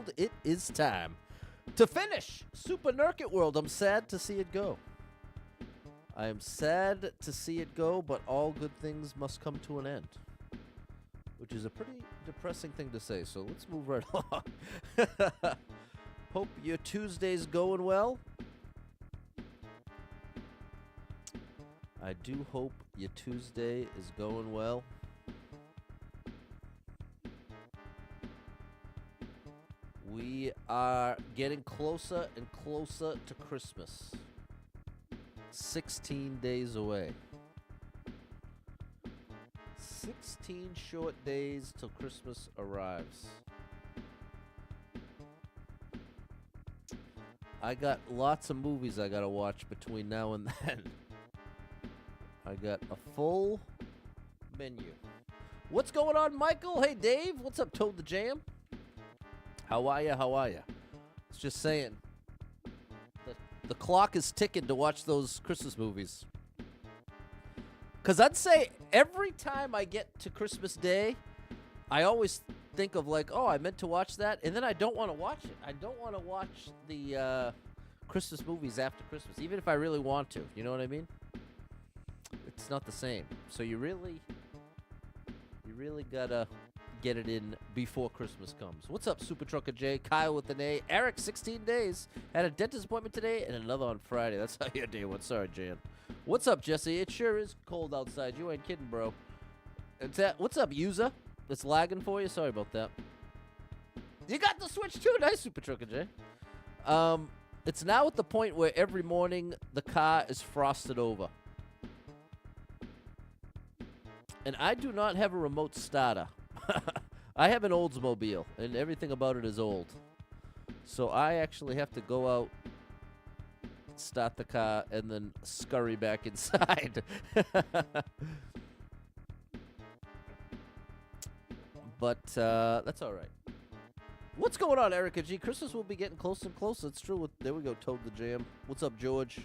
World, it is time to finish Super Nurket World. I'm sad to see it go. I am sad to see it go, but all good things must come to an end. Which is a pretty depressing thing to say, so let's move right along. Hope your Tuesday's going well. I do hope your Tuesday is going well. We are getting closer and closer to Christmas. 16 days away. 16 short days till Christmas arrives. I got lots of movies I gotta watch between now and then. I got a full menu. What's going on, Michael? Hey, Dave. What's up, Toad the Jam? How are ya? How are ya? It's just saying. The clock is ticking to watch those Christmas movies. Because I'd say every time I get to Christmas Day, I always think of like, oh, I meant to watch that, and then I don't want to watch it. I don't want to watch the Christmas movies after Christmas, even if I really want to. You know what I mean? It's not the same. So you really gotta get it in before Christmas comes. What's up, Super Trucker J? Kyle with an A. Eric, 16 days. Had a dentist appointment today and another on Friday. That's how your day went. Sorry, Jan. What's up, Jesse? It sure is cold outside. You ain't kidding, bro. What's up, user? It's lagging for you? Sorry about that. You got the Switch too. Nice, Super Trucker J. It's now at the point where every morning the car is frosted over. And I do not have a remote starter. I have an Oldsmobile, and everything about it is old. So I actually have to go out, start the car, and then scurry back inside. But that's all right. What's going on, Erica G? Christmas will be getting closer and closer. It's true. There we go, Toad the Jam. What's up, George?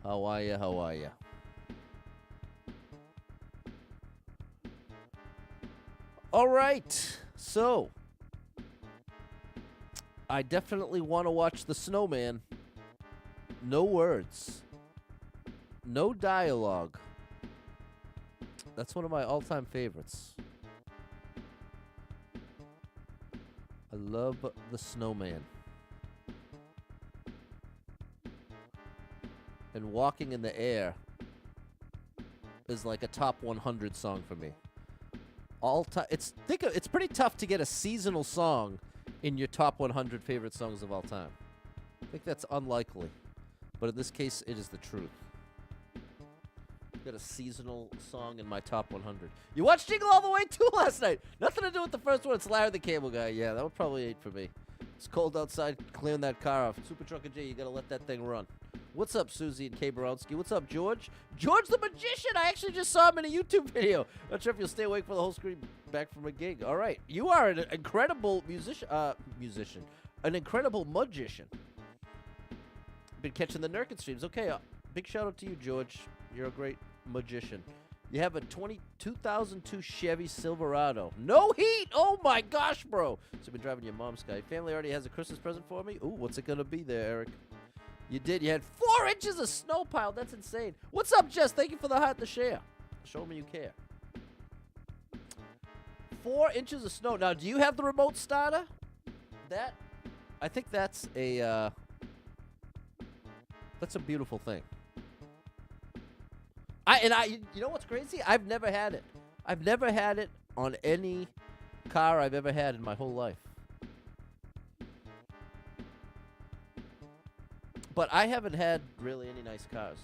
How are ya? How are ya? All right, so I definitely want to watch The Snowman. No words. No dialogue. That's one of my all-time favorites. I love The Snowman. And Walking in the Air is like a top 100 song for me. All time, it's pretty tough to get a seasonal song in your top 100 favorite songs of all time. I think that's unlikely, but in this case, it is the truth. Got a seasonal song in my top 100. You watched Jingle All the Way 2 last night. Nothing to do with the first one. It's Larry the Cable Guy. Yeah, that would probably 8 for me. It's cold outside. Clearing that car off. Super Trucker J, you gotta let that thing run. What's up, Susie and Kay Borowski? What's up, George? George the Magician! I actually just saw him in a YouTube video. Not sure if you'll stay awake for the whole screen back from a gig. All right. You are an incredible musician. An incredible magician. Been catching the Nurket streams. Okay, big shout out to you, George. You're a great magician. You have a 2002 Chevy Silverado. No heat! Oh my gosh, bro! So you've been driving your mom's car. Your family already has a Christmas present for me? Ooh, what's it gonna be there, Eric? You did. You had 4 inches of snow piled. That's insane. What's up, Jess? Thank you for the heart to share. Show me you care. 4 inches of snow. Now, do you have the remote starter? I think that's a beautiful thing. You know what's crazy? I've never had it. I've never had it on any car I've ever had in my whole life. But I haven't had really any nice cars.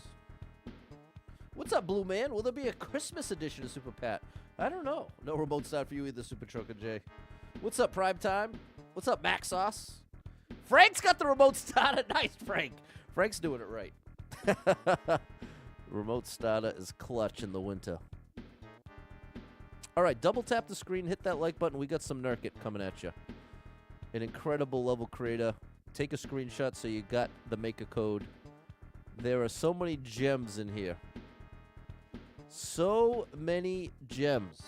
What's up, Blue Man? Will there be a Christmas edition of Super Pat? I don't know. No remote start for you either, Super Trucker J. What's up, Prime Time? What's up, Max Sauce? Frank's got the remote starter. Nice, Frank. Frank's doing it right. Remote starter is clutch in the winter. All right, double tap the screen, hit that like button. We got some Nurket coming at you. An incredible level creator. Take a screenshot so you got the maker code. There are so many gems in here. So many gems.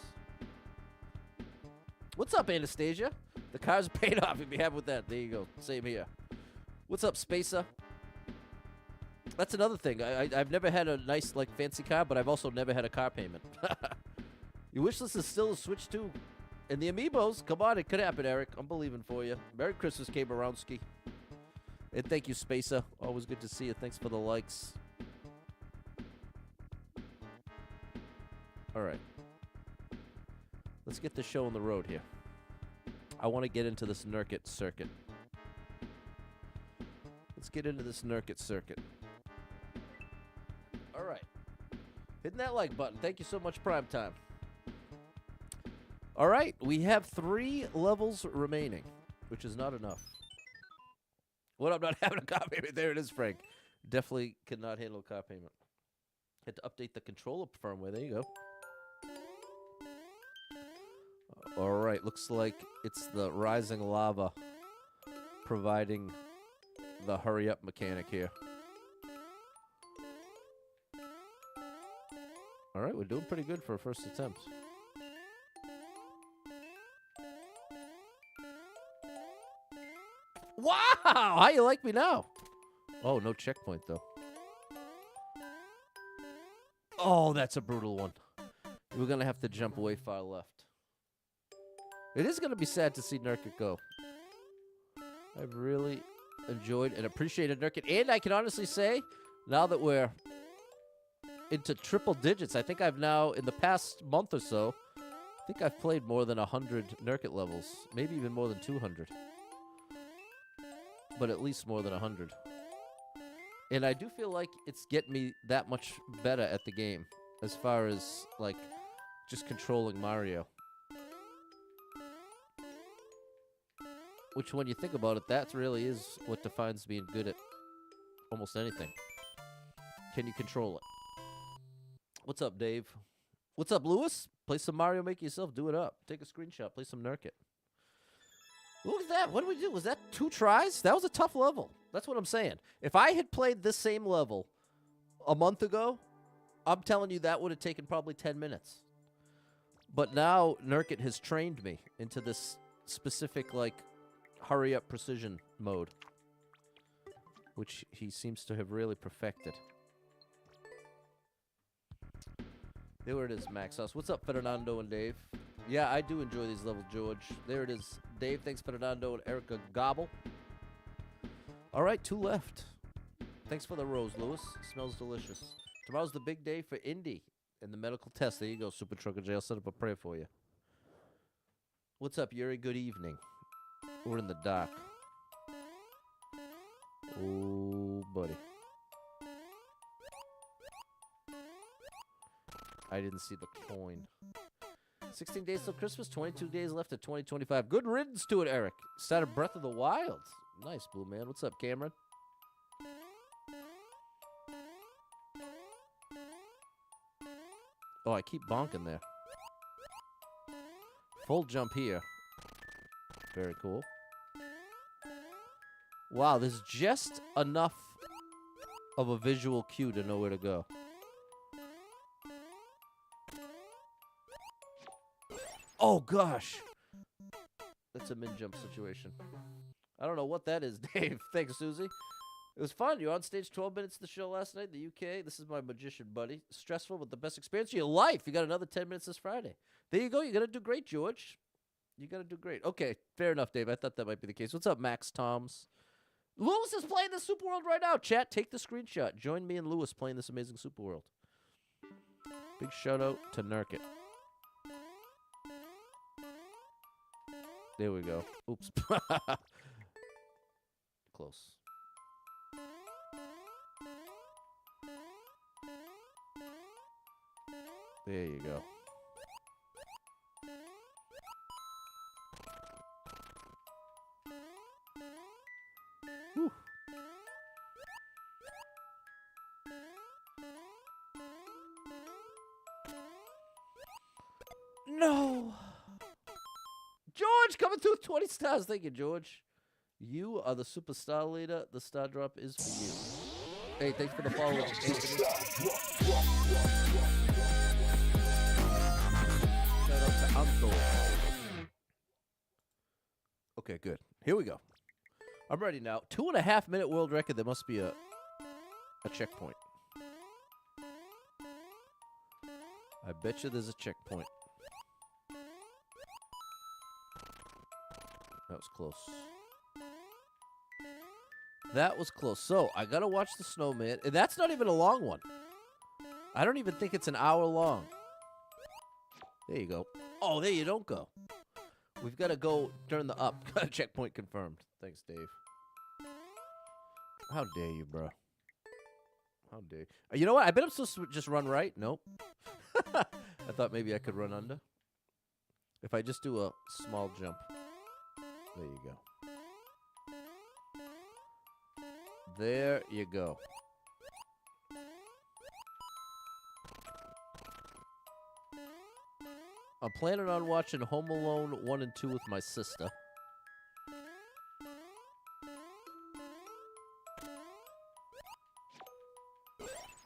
What's up, Anastasia? The car's paid off. You'd be happy with that. There you go. Same here. What's up, Spacer? That's another thing. I've never had a nice, like, fancy car, but I've also never had a car payment. Your wish list is still a Switch 2. And the Amiibos, come on, it could happen, Eric. I'm believing for you. Merry Christmas, K. Barowski. And thank you, Spacer. Always good to see you. Thanks for the likes. All right. Let's get the show on the road here. I want to get into this Nurket circuit. Let's get into this Nurket circuit. All right. Hitting that like button. Thank you so much, Primetime. All right. We have 3 levels remaining, which is not enough. What? I'm not having a car payment. There it is, Frank. Definitely cannot handle a car payment. Had to update the controller firmware. There you go. All right. Looks like it's the rising lava providing the hurry up mechanic here. All right. We're doing pretty good for a first attempt. Wow! How you like me now? Oh, no checkpoint, though. Oh, that's a brutal one. We're going to have to jump way far left. It is going to be sad to see Nurket go. I've really enjoyed and appreciated Nurket. And I can honestly say, now that we're into triple digits, I think I've now, in the past month or so, I think I've played more than 100 Nurket levels. Maybe even more than 200. But at least more than 100. And I do feel like it's getting me that much better at the game as far as, like, just controlling Mario. Which, when you think about it, that really is what defines being good at almost anything. Can you control it? What's up, Dave? What's up, Lewis? Play some Mario, make it yourself, do it up. Take a screenshot, play some Nurket. Look at that. What did we do? Was that 2 tries? That was a tough level. That's what I'm saying. If I had played this same level a month ago, I'm telling you that would have taken probably 10 minutes. But now Nurket has trained me into this specific, like, hurry-up precision mode, which he seems to have really perfected. There it is, Max House. What's up, Fernando and Dave? Yeah, I do enjoy these levels, George. There it is. Dave, thanks, Fernando and Erica Gobble. All right, 2 left. Thanks for the rose, Lewis. Smells delicious. Tomorrow's the big day for Indy and the medical test. There you go, Super Trucker J. I'll set up a prayer for you. What's up, Yuri? Good evening. We're in the dock. Oh, buddy. I didn't see the coin. 16 days till Christmas, 22 days left of 2025. Good riddance to it, Eric. Started Breath of the Wild. Nice, Blue Man. What's up, Cameron? Oh, I keep bonking there. Full jump here. Very cool. Wow, there's just enough of a visual cue to know where to go. Oh, gosh. That's a min-jump situation. I don't know what that is, Dave. Thanks, Susie. It was fun. You were on stage 12 minutes of the show last night in the UK. This is my magician buddy. Stressful, but the best experience of your life. You got another 10 minutes this Friday. There you go. You're going to do great, George. You're going to do great. Okay, fair enough, Dave. I thought that might be the case. What's up, Max Toms? Lewis is playing the Super World right now. Chat, take the screenshot. Join me and Lewis playing this amazing Super World. Big shout out to Nurket. There we go. Oops. Close. There you go. Whew. No. George coming through with 20 stars. Thank you, George. You are the superstar leader. The star drop is for you. Hey, thanks for the follow. Shout out to Uncle. Okay, good. Here we go. I'm ready now. 2.5-minute world record. There must be a checkpoint. I bet you there's a checkpoint. That was close. That was close. So, I gotta watch the snowman. And that's not even a long one. I don't even think it's an hour long. There you go. Oh, there you don't go. We've got to go turn the up. Checkpoint confirmed. Thanks, Dave. How dare you, bro? How dare you? You know what? I bet I'm supposed to just run right. Nope. I thought maybe I could run under. If I just do a small jump. There you go. There you go. I'm planning on watching Home Alone 1 and 2 with my sister.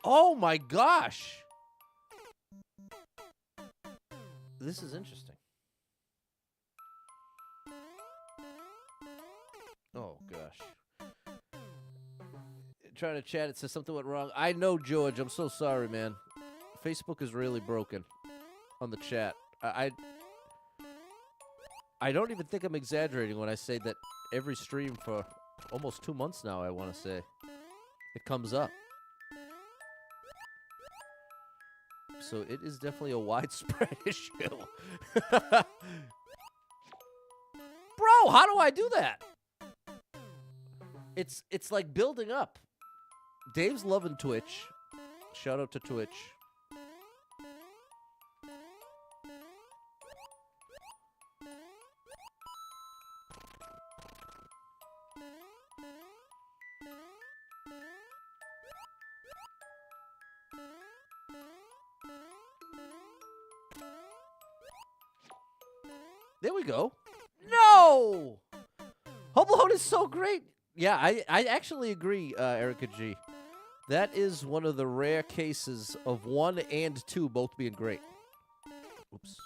Oh my gosh! This is interesting. Oh gosh. Trying to chat, it says something went wrong. I know, George. I'm so sorry, man. Facebook is really broken on the chat. I don't even think I'm exaggerating when I say that every stream for almost 2 months now, I want to say, it comes up. So it is definitely a widespread issue. Bro, how do I do that? It's like building up. Dave's loving Twitch. Shout out to Twitch. There we go. No! Home Alone is so great. Yeah, I actually agree, Erica G. That is one of the rare cases of 1 and 2 both being great. Oops.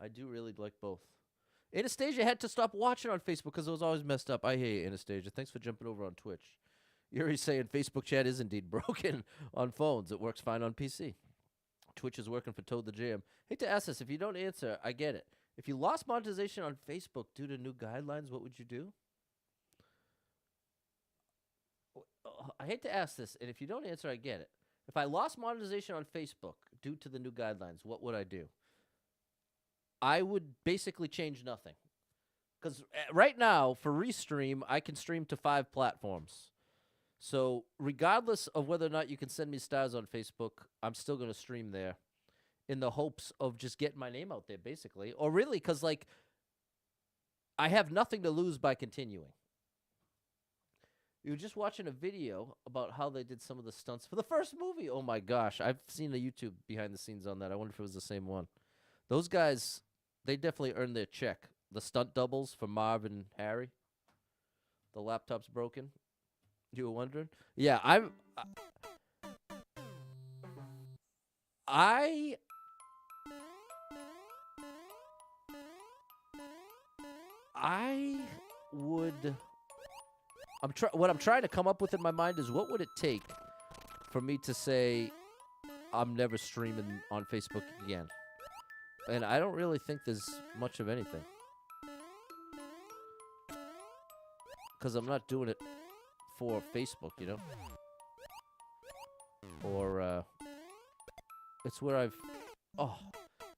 I do really like both. Anastasia had to stop watching on Facebook because it was always messed up. I hear you, Anastasia. Thanks for jumping over on Twitch. Yuri's saying Facebook chat is indeed broken on phones. It works fine on PC. Twitch is working for Toad the Jam. Hate to ask this. If you don't answer, I get it. If you lost monetization on Facebook due to new guidelines, what would you do? I hate to ask this, and if you don't answer, I get it. If I lost monetization on Facebook due to the new guidelines, what would I do? I would basically change nothing. Because right now, for Restream, I can stream to 5 platforms. So regardless of whether or not you can send me stars on Facebook, I'm still going to stream there in the hopes of just getting my name out there, basically. Or really, because, like, I have nothing to lose by continuing. You were just watching a video about how they did some of the stunts for the first movie. Oh, my gosh. I've seen the YouTube behind the scenes on that. I wonder if it was the same one. Those guys, they definitely earned their check. The stunt doubles for Marv and Harry. The laptop's broken. You were wondering? Yeah, I would... what I'm trying to come up with in my mind is what would it take for me to say I'm never streaming on Facebook again? And I don't really think there's much of anything. Because I'm not doing it for Facebook, you know? Or, it's where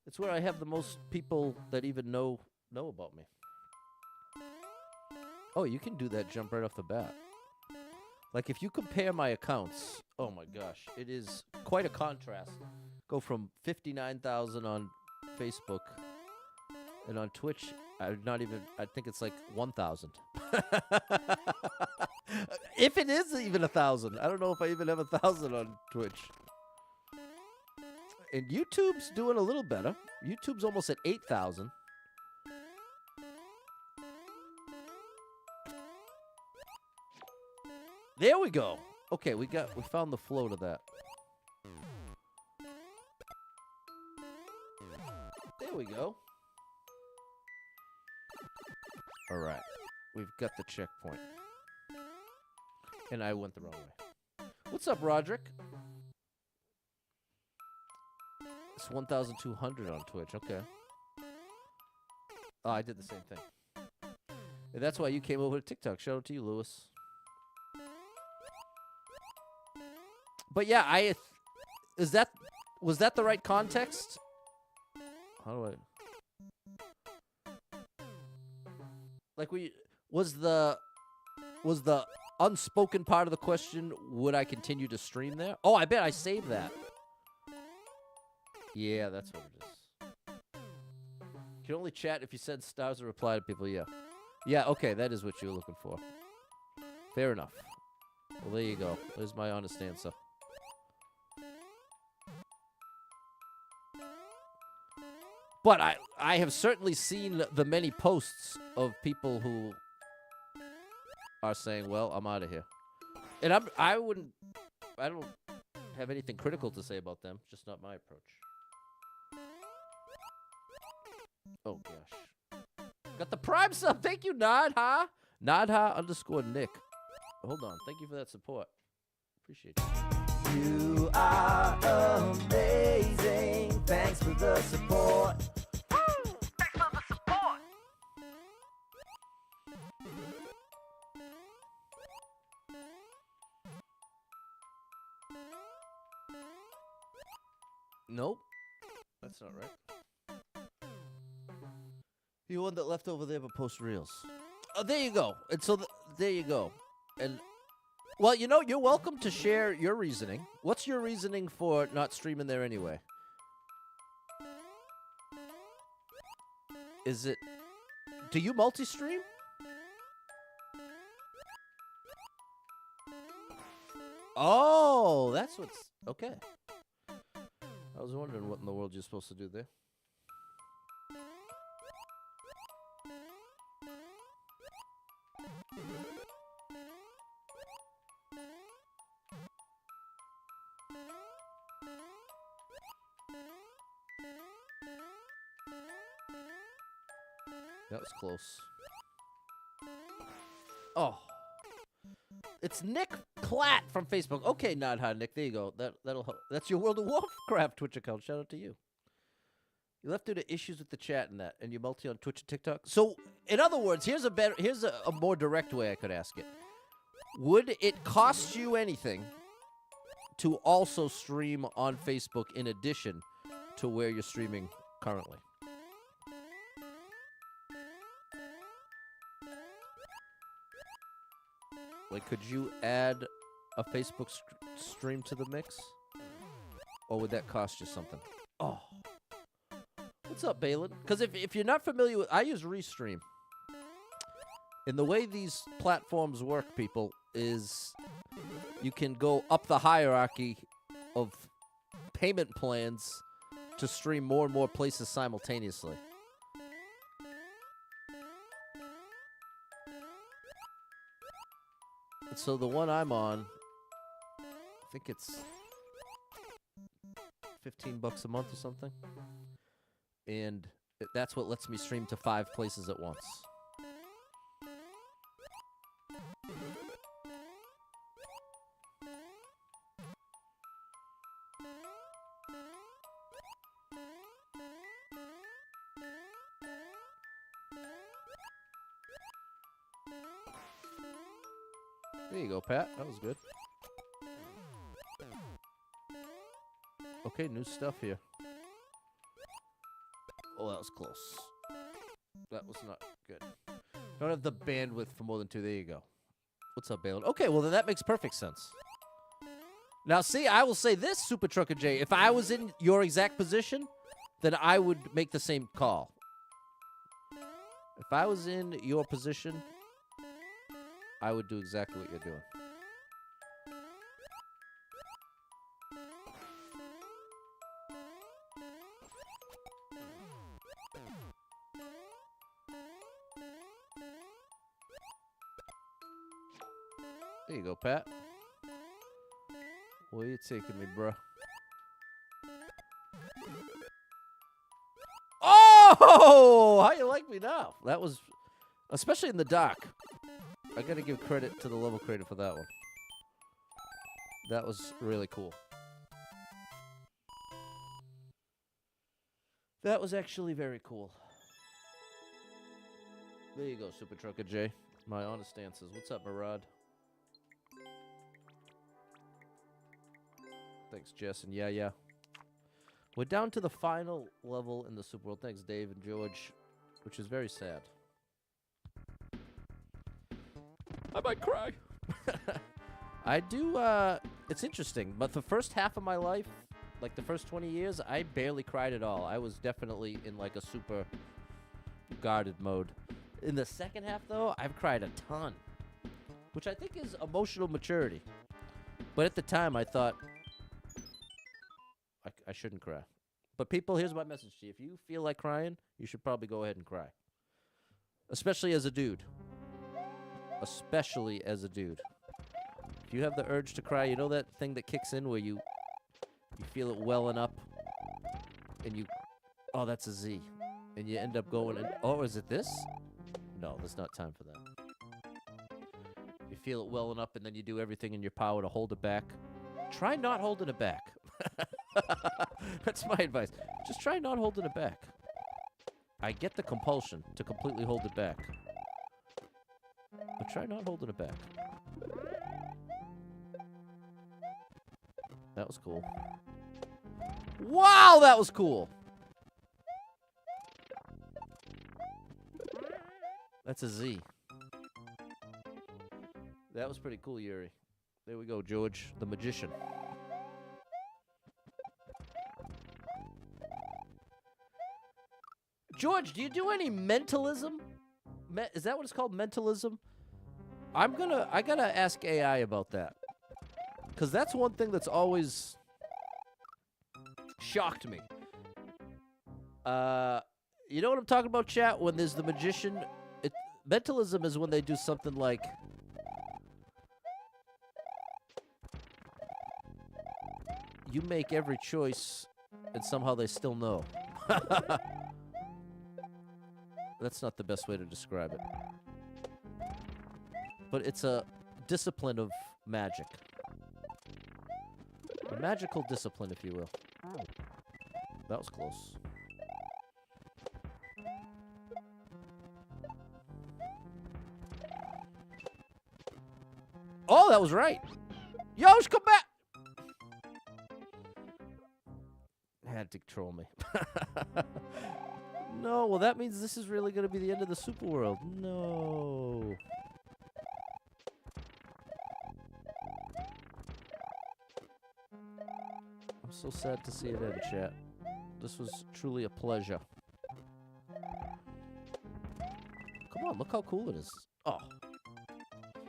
it's where I have the most people that even know about me. Oh, you can do that jump right off the bat. Like, if you compare my accounts, oh my gosh, it is quite a contrast. Go from 59,000 on Facebook, and on Twitch, I think it's like 1,000. If it is even 1,000. I don't know if I even have 1,000 on Twitch. And YouTube's doing a little better. YouTube's almost at 8,000. There we go. Okay, we found the flow to that. There we go. All All right. We've got the checkpoint. And I went the wrong way. What's up, Roderick? It's 1,200 on Twitch. Okay. Oh, I did the same thing. And that's why you came over to TikTok. Shout out to you, Lewis. But yeah, was that the right context? How do I? Like, was the unspoken part of the question, would I continue to stream there? Oh, I bet I saved that. Yeah, that's what it is. You can only chat if you send stars or reply to people, yeah. Yeah, okay, that is what you were looking for. Fair enough. Well, there you go. There's my honest answer. But I have certainly seen the many posts of people who are saying, well, I'm out of here. And I don't have anything critical to say about them, just not my approach. Oh, gosh. Got the Prime sub. Thank you, Nadha. Nadha_Nick. Hold on. Thank you for that support. Appreciate you. You are amazing. Thanks for the support. Thanks for the support. Nope. That's not right. The one that left over there but post reels. Oh, there you go. And so there you go. And well, you know, you're welcome to share your reasoning. What's your reasoning for not streaming there anyway? Is it... Do you multi-stream? Oh, that's what's... Okay. I was wondering what in the world you're supposed to do there. That was close. Oh. It's Nick Platt from Facebook. Okay, not hot, Nick. There you go. That'll help. That's your World of Warcraft Twitch account. Shout out to you. You left due to issues with the chat and that, and you multi on Twitch and TikTok. So, in other words, here's a more direct way I could ask it. Would it cost you anything to also stream on Facebook in addition to where you're streaming currently? Like, could you add a Facebook stream to the mix? Or would that cost you something? Oh. What's up, Balin? Because if you're not familiar with... I use Restream. And the way these platforms work, people, is you can go up the hierarchy of payment plans to stream more and more places simultaneously. So the one I'm on, I think it's $15 a month or something. And that's what lets me stream to 5 places at once. There you go, Pat. That was good. Okay, new stuff here. Oh, that was close. That was not good. Don't have the bandwidth for more than 2. There you go. What's up, Balin? Okay, well, then that makes perfect sense. Now, see, I will say this, Super Trucker J. If I was in your exact position, then I would make the same call. If I was in your position, I would do exactly what you're doing. There you go, Pat. Where you taking me, bro? Oh! How you like me now? That was Especially in the dark. I gotta give credit to the level creator for that one. That was really cool. That was actually very cool. There you go, Super Trucker J. My honest answers. What's up, Murad? Thanks, Jess and yeah. We're down to the final level in the Super World. Thanks, Dave and George, which is very sad. I might cry. I do, it's interesting, but the first half of my life, like the first 20 years, I barely cried at all. I was definitely in like a super guarded mode. In the second half, though, I've cried a ton, which I think is emotional maturity. But at the time, I thought I shouldn't cry. But people, here's my message to you. If you feel like crying, you should probably go ahead and cry. Especially as a dude. Especially as a dude. If you have the urge to cry, you know that thing that kicks in where you feel it welling up and you, oh, that's a Z. And you end up going, and, oh, is it this? No, there's not time for that. You feel it welling up and then you do everything in your power to hold it back. Try not holding it back. That's my advice. Just try not holding it back. I get the compulsion to completely hold it back. But try not holding it back. That was cool. Wow, that was cool. That's a Z. That was pretty cool, Yuri. There we go, George, the magician. George, do you do any mentalism? Is that what it's called, mentalism? I gotta ask AI about that. Because that's one thing that's always shocked me. You know what I'm talking about, chat? When there's the magician, mentalism is when they do something like, you make every choice and somehow they still know. That's not the best way to describe it. But it's a discipline of magic. A magical discipline, if you will. That was close. Oh, that was right. Yosh, come back! Had to troll me. No, well, that means this is really going to be the end of the Super World. No. I'm so sad to see it end, chat. This was truly a pleasure. Come on, look how cool it is. Oh.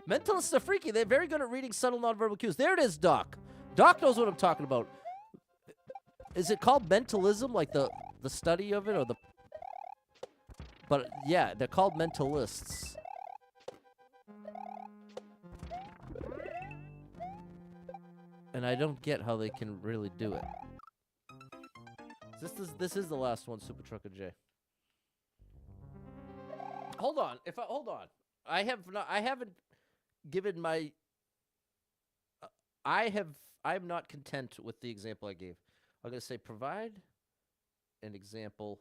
Mentalists are freaky. They're very good at reading subtle nonverbal cues. There it is, Doc. Doc knows what I'm talking about. Is it called mentalism, like the study of it, or the... But, yeah, they're called mentalists. And I don't get how they can really do it. This is the last one, Super Trucker J. Hold on. Hold on. I haven't given my... I'm not content with the example I gave. I'm going to say provide an example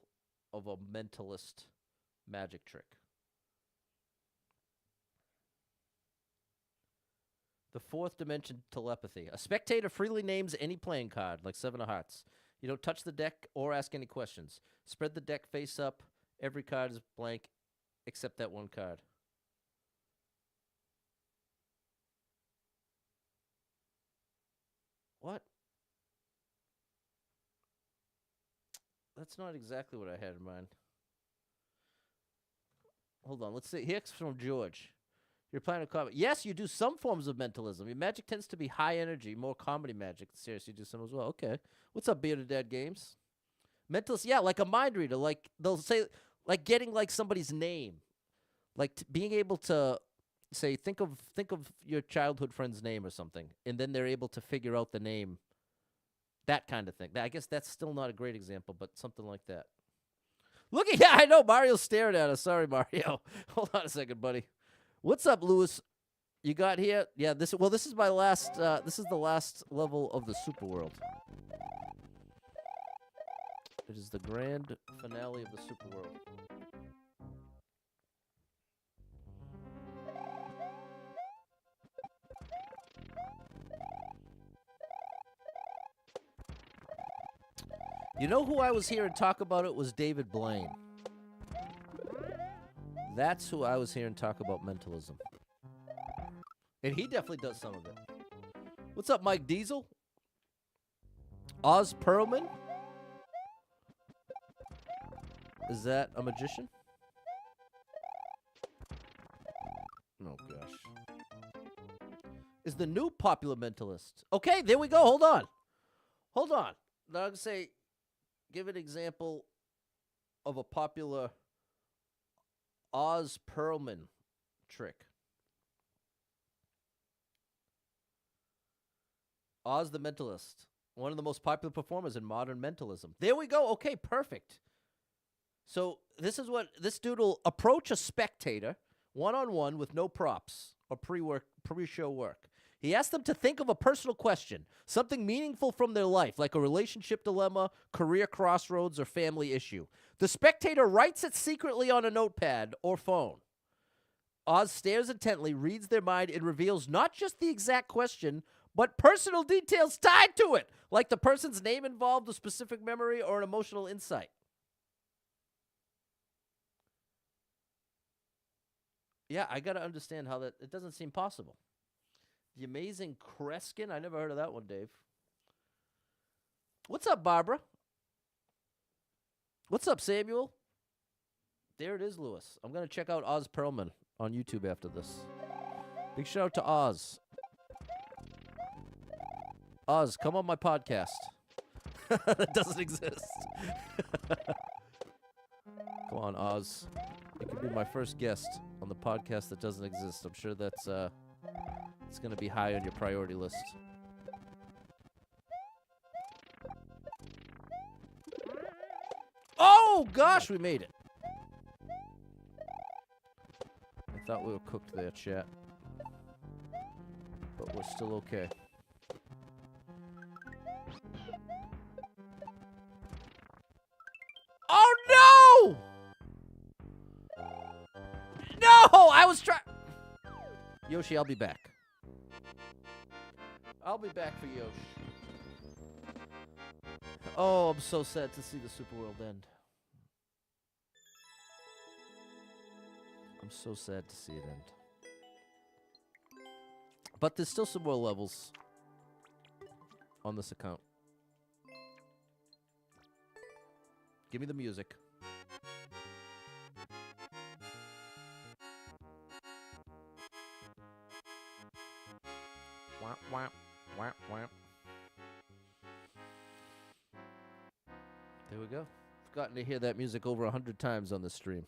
of a mentalist magic trick. The fourth dimension telepathy. A spectator freely names any playing card, like Seven of Hearts. You don't touch the deck or ask any questions. Spread the deck face up. Every card is blank except that one card. What? That's not exactly what I had in mind. Hold on, let's see. Here's from George. You're playing a comedy. Yes, you do some forms of mentalism. Your magic tends to be high energy, more comedy magic. Seriously, you do some as well. Okay. What's up, Bearded Dad Games? Mentalist, yeah, like a mind reader. Like, they'll say, like getting like somebody's name. Like being able to say, think of your childhood friend's name or something. And then they're able to figure out the name. That kind of thing. I guess that's still not a great example, but something like that. Look at, yeah, I know. Mario's staring at us. Sorry, Mario. Hold on a second, buddy. What's up, Lewis? You got here? Yeah, this is my last, this is the last level of the Super World. It is the grand finale of the Super World. You know who I was hearing talk about it was David Blaine. That's who I was hearing talk about mentalism. And he definitely does some of it. What's up, Mike Diesel? Oz Perlman? Is that a magician? Oh, gosh. Is the new popular mentalist. Okay, there we go. Hold on. Hold on. Now I'm going to say, give an example of a popular Oz Perlman trick. Oz the Mentalist. One of the most popular performers in modern mentalism. There we go. Okay, perfect. So this is what this dude will approach a spectator one-on-one with no props or pre-show work. He asks them to think of a personal question, something meaningful from their life, like a relationship dilemma, career crossroads, or family issue. The spectator writes it secretly on a notepad or phone. Oz stares intently, reads their mind, and reveals not just the exact question, but personal details tied to it, like the person's name involved, a specific memory, or an emotional insight. Yeah, I got to understand how that, it doesn't seem possible. The Amazing Kreskin? I never heard of that one, Dave. What's up, Barbara? What's up, Samuel? There it is, Lewis. I'm going to check out Oz Perlman on YouTube after this. Big shout out to Oz. Oz, come on my podcast. That doesn't exist. Come on, Oz. You can be my first guest on the podcast that doesn't exist. I'm sure that's it's going to be high on your priority list. Oh, gosh, we made it. I thought we were cooked there, chat. But we're still okay. Oh, no! No! I was trying... Yoshi, I'll be back. I'll be back for Yoshi. Oh, I'm so sad to see the Super World end. I'm so sad to see it end. But there's still some more levels on this account. Give me the music. Wah, wah, wah, wah. There we go. I've gotten to hear that music over 100 times on this stream.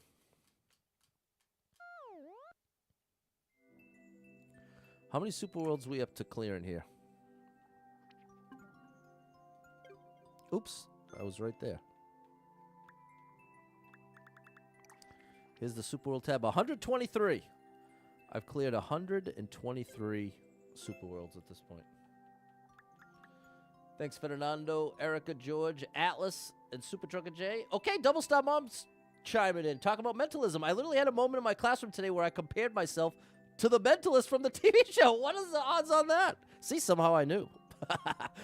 How many Super Worlds we up to clearing here? Oops, I was right there. Here's the Super World tab. 123. I've cleared 123 Super Worlds at this point. Thanks, Fernando, Erica, George, Atlas, and Super Trucker J. Okay, Double Star Mom's chiming in. Talking about mentalism. I literally had a moment in my classroom today where I compared myself to the mentalist from the TV show. What is the odds on that? See, somehow I knew.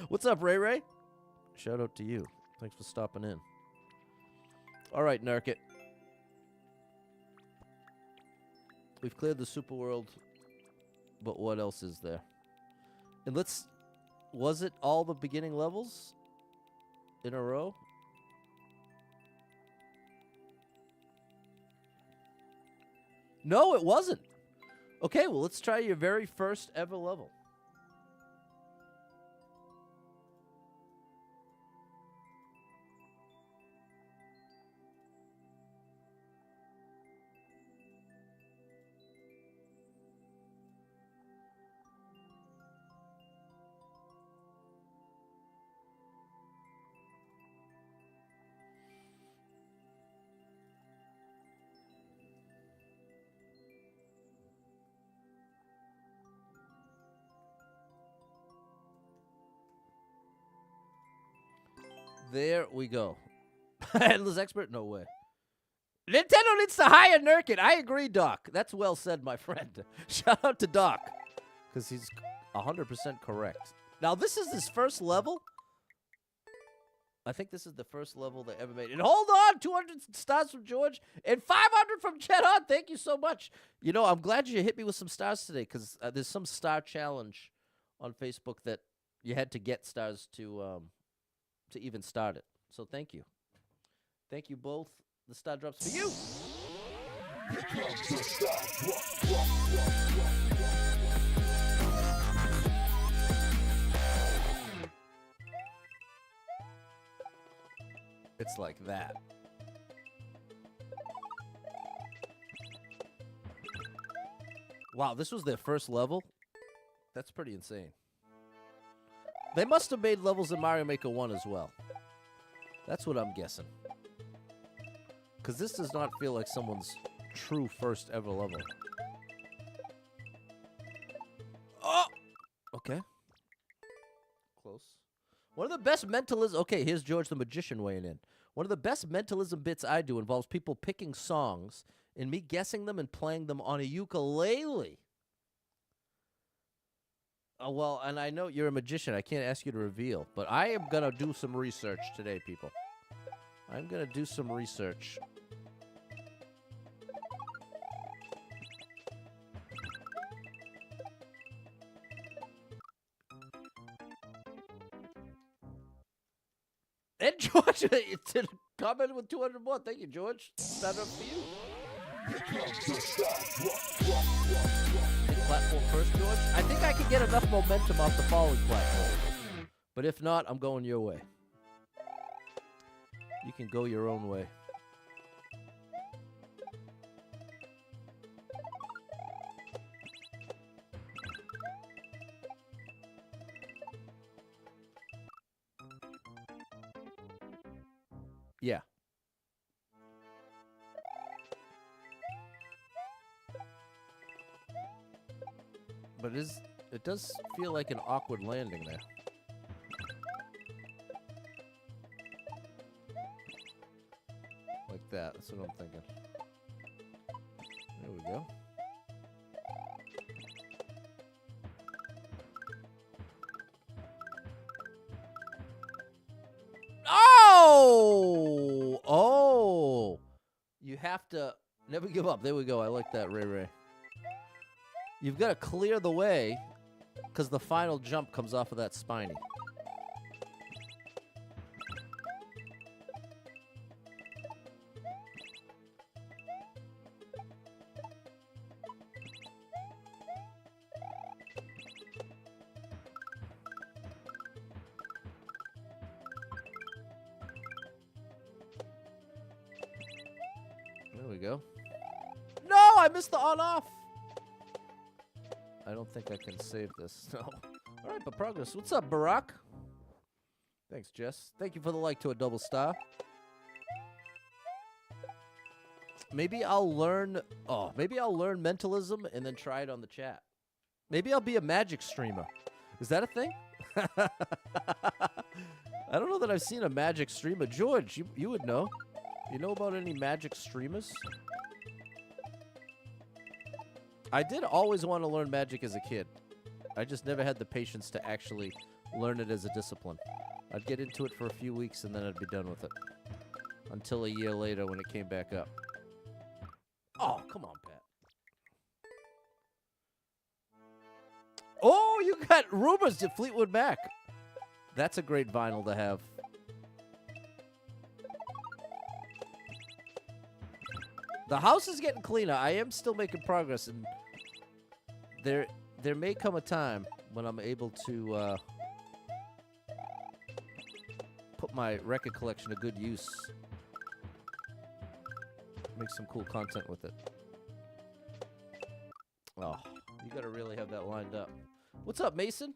What's up, Ray Ray? Shout out to you. Thanks for stopping in. All right, Nurket. We've cleared the Super World, but what else is there? And let's... Was it all the beginning levels in a row? No, it wasn't. Okay, well, let's try your very first ever level. There we go. Endless expert? No way. Nintendo needs to hire Nurket. I agree, Doc. That's well said, my friend. Shout out to Doc, because he's 100% correct. Now, this is his first level. I think this is the first level they ever made. And hold on, 200 stars from George and 500 from Chet Hunt. Thank you so much. You know, I'm glad you hit me with some stars today, because there's some star challenge on Facebook that you had to get stars to even start it. So thank you. Thank you both. The star drops for you. It's like that. Wow, this was their first level? That's pretty insane. They must have made levels in Mario Maker 1 as well. That's what I'm guessing. Because this does not feel like someone's true first ever level. Oh! Okay. Close. One of the best mentalism... Okay, here's George the Magician weighing in. One of the best mentalism bits I do involves people picking songs and me guessing them and playing them on a ukulele. Oh, well, and I know you're a magician. I can't ask you to reveal, but I am going to do some research today, people. I'm going to do some research. And George commented with 200 more. Thank you, George. Stand up for you. Hit platform first, George. I think I can get enough momentum off the falling platform. But if not, I'm going your way. You can go your own way. Yeah. But it does feel like an awkward landing there. Like that. That's what I'm thinking. There we go. Oh! Oh! You have to never give up. There we go. I like that, Ray Ray. You've got to clear the way because the final jump comes off of that spiny. There we go. No, I missed the on-off. I don't think I can save this. No. All right, but progress. What's up, Barack? Thanks, Jess. Thank you for the like to a double star. Maybe I'll learn... Oh, maybe I'll learn mentalism and then try it on the chat. Maybe I'll be a magic streamer. Is that a thing? I don't know that I've seen a magic streamer. George, you would know. You know about any magic streamers? I did always want to learn magic as a kid. I just never had the patience to actually learn it as a discipline. I'd get into it for a few weeks and then I'd be done with it. Until a year later when it came back up. Oh, come on, Pat. Oh, you got rumors to Fleetwood Mac. That's a great vinyl to have. The house is getting cleaner. I am still making progress, and there may come a time when I'm able to put my record collection to good use. Make some cool content with it. Oh, you gotta really have that lined up. What's up, Mason?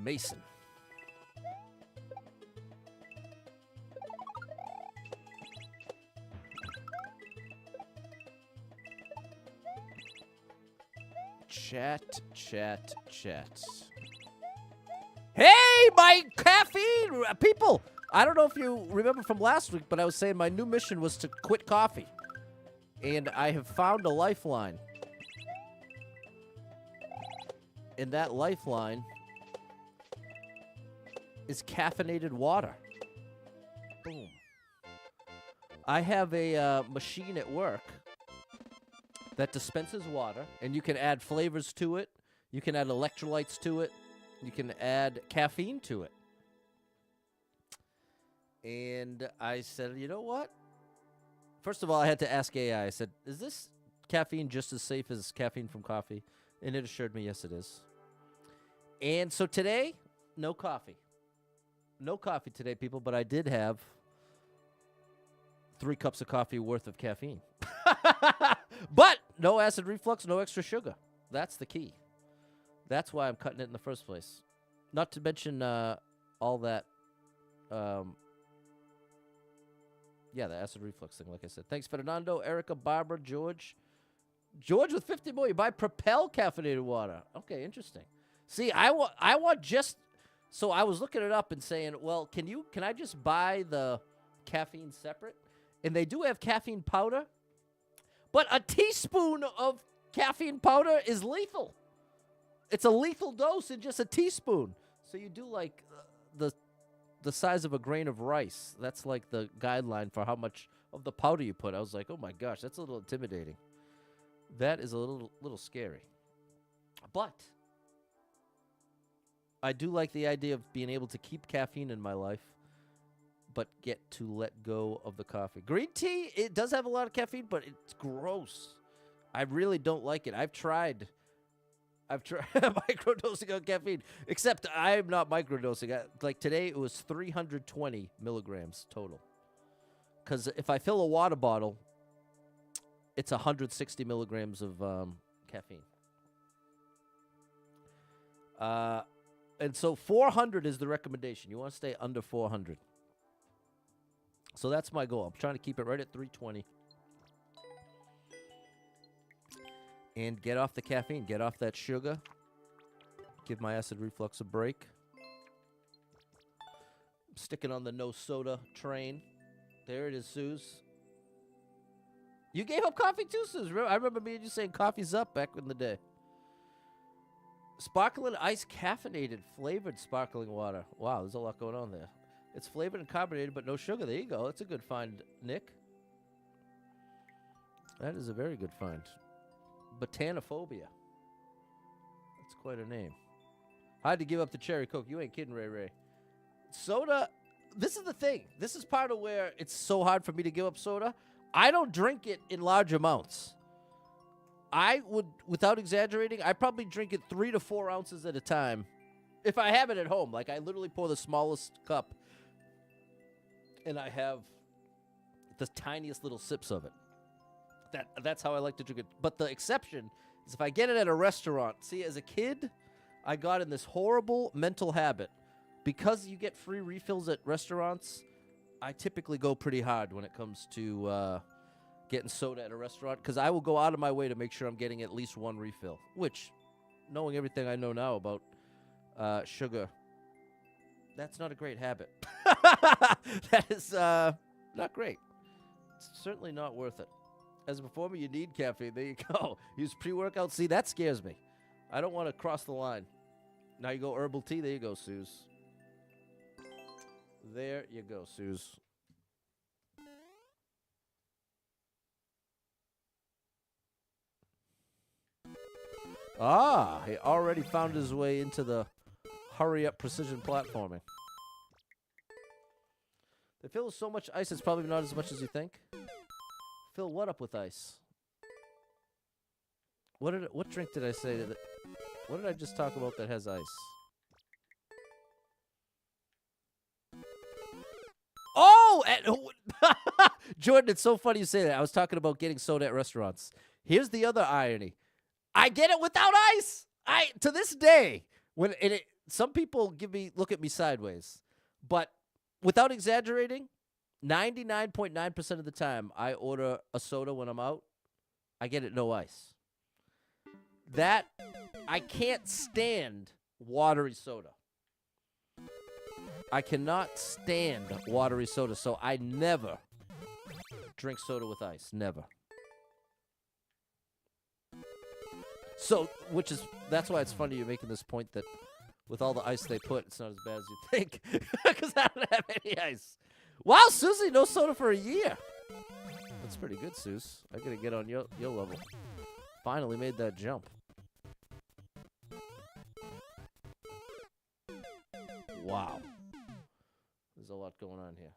Mason. Chat. Hey, my caffeine people. I don't know if you remember from last week, but I was saying my new mission was to quit coffee. And I have found a lifeline. And that lifeline is caffeinated water. Boom. I have a machine at work that dispenses water, and you can add flavors to it. You can add electrolytes to it. You can add caffeine to it. And I said, you know what? First of all, I had to ask AI. I said, is this caffeine just as safe as caffeine from coffee? And it assured me, yes, it is. And so today, no coffee. No coffee today, people, but I did have 3 cups of coffee worth of caffeine. But no acid reflux, no extra sugar. That's the key. That's why I'm cutting it in the first place. Not to mention all that, yeah, the acid reflux thing, like I said. Thanks, Fernando, Erica, Barbara, George. George with 50 more. You buy Propel caffeinated water. Okay, interesting. See, I want just... So I was looking it up and saying, well, can I just buy the caffeine separate? And they do have caffeine powder. But a teaspoon of caffeine powder is lethal. It's a lethal dose in just a teaspoon. So you do like the size of a grain of rice. That's like the guideline for how much of the powder you put. I was like, oh my gosh, that's a little intimidating. That is a little scary. But I do like the idea of being able to keep caffeine in my life, but get to let go of the coffee. Green tea, it does have a lot of caffeine, but it's gross. I really don't like it. I've tried microdosing on caffeine, except I'm not microdosing. Like today, it was 320 milligrams total. Because if I fill a water bottle, it's 160 milligrams of caffeine. And so 400 is the recommendation. You want to stay under 400. So that's my goal. I'm trying to keep it right at 320. And get off the caffeine. Get off that sugar. Give my acid reflux a break. I'm sticking on the no soda train. There it is, Suze. You gave up coffee too, Suze. I remember me and you saying coffee's up back in the day. Sparkling ice caffeinated flavored sparkling water. Wow, there's a lot going on there. It's flavored and carbonated, but no sugar. There you go. That's a good find, Nick. That is a very good find. Botanophobia. That's quite a name. I had to give up the cherry Coke. You ain't kidding, Ray Ray. Soda, this is the thing. This is part of where it's so hard for me to give up soda. I don't drink it in large amounts. I would, without exaggerating, I probably drink it 3 to 4 ounces at a time. If I have it at home, like I literally pour the smallest cup and I have the tiniest little sips of it. That's how I like to drink it. But the exception is if I get it at a restaurant. See, as a kid, I got in this horrible mental habit. Because you get free refills at restaurants, I typically go pretty hard when it comes to getting soda at a restaurant. Because I will go out of my way to make sure I'm getting at least one refill. Which, knowing everything I know now about sugar, that's not a great habit. That is not great. It's certainly not worth it. As a performer, you need caffeine. There you go. Use pre-workout. See, that scares me. I don't want to cross the line. Now you go herbal tea. There you go, Suze. There you go, Suze. Ah, he already found his way into the hurry-up precision platforming. They fill with so much ice, it's probably not as much as you think. Fill what up with ice? What drink did I say that? What did I just talk about that has ice? Oh, Jordan, it's so funny you say that. I was talking about getting soda at restaurants. Here's the other irony. I get it without ice. To this day, some people look at me sideways, but without exaggerating, 99.9% of the time I order a soda when I'm out, I get it no ice. I can't stand watery soda. I cannot stand watery soda, so I never drink soda with ice. Never. So, that's why it's funny you're making this point that with all the ice they put, it's not as bad as you think. Because I don't have any ice. Wow, Susie, no soda for a year. That's pretty good, Suze. I gotta get on your level. Finally made that jump. Wow. There's a lot going on here.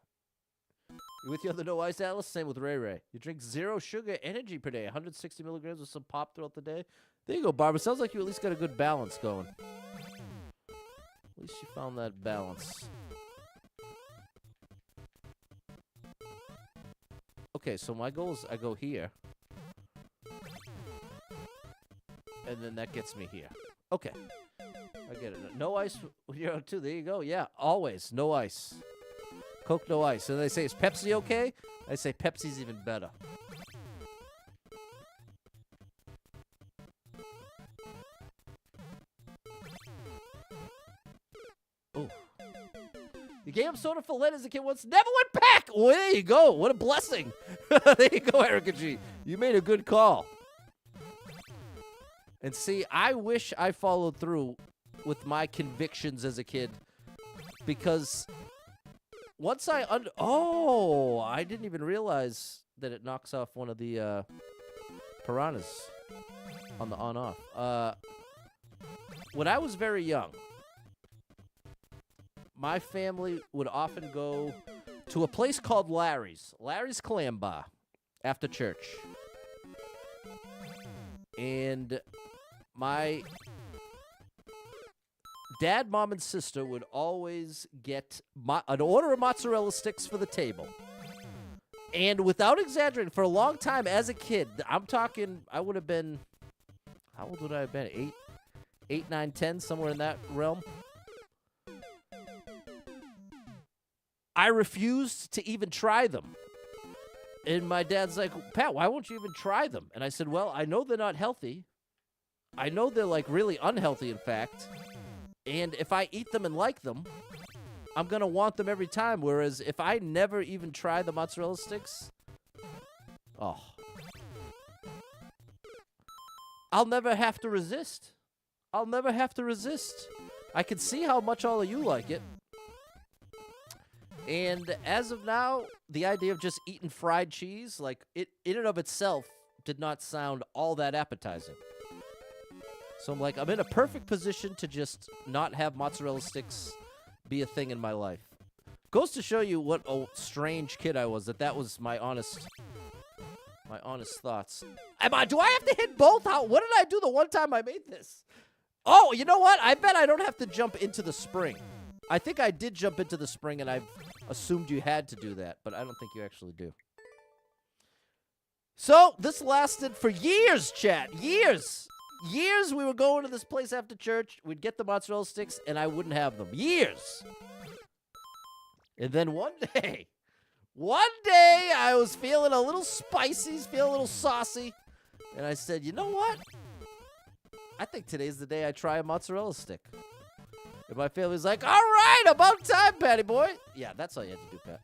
You with the other no ice, Alice? Same with Ray Ray. You drink 0 sugar energy per day, 160 milligrams with some pop throughout the day. There you go, Barbara. Sounds like you at least got a good balance going. At least you found that balance. Okay, so my goal is I go here. And then that gets me here. Okay. I get it. No ice when you're out too. There you go. Yeah, always. No ice. Coke, no ice. And they say, is Pepsi okay? I say Pepsi's even better. Oh. You gave him soda for lead as a kid once. Never went back. Well, there you go. What a blessing. There you go, Erica G. You made a good call. And see, I wish I followed through with my convictions as a kid. Because once I I didn't even realize that it knocks off one of the piranhas on the on-off. When I was very young, my family would often go to a place called Larry's Clam Bar, after church. And my dad, mom, and sister would always get an order of mozzarella sticks for the table. And without exaggerating, for a long time as a kid, I'm talking, I would have been, how old would I have been? 8, 9, 10, somewhere in that realm. I refused to even try them. And my dad's like, Pat, why won't you even try them? And I said, well, I know they're not healthy. I know they're like really unhealthy, in fact. And if I eat them and like them, I'm going to want them every time. Whereas if I never even try the mozzarella sticks, I'll never have to resist. I'll never have to resist. I can see how much all of you like it. And as of now, the idea of just eating fried cheese, like it in and of itself, did not sound all that appetizing. So I'm like, I'm in a perfect position to just not have mozzarella sticks be a thing in my life. Goes to show you what a strange kid I was, that was my honest thoughts. Do I have to hit both? What did I do the one time I made this? Oh, you know what? I bet I don't have to jump into the spring. I think I did jump into the spring, and I've assumed you had to do that, but I don't think you actually do. So, this lasted for years, chat. Years. Years we were going to this place after church. We'd get the mozzarella sticks, and I wouldn't have them. Years. And then one day, I was feeling a little spicy, feeling a little saucy, and I said, you know what? I think today's the day I try a mozzarella stick. And my family's like, all right, about time, Patty boy. Yeah, that's all you had to do, Pat.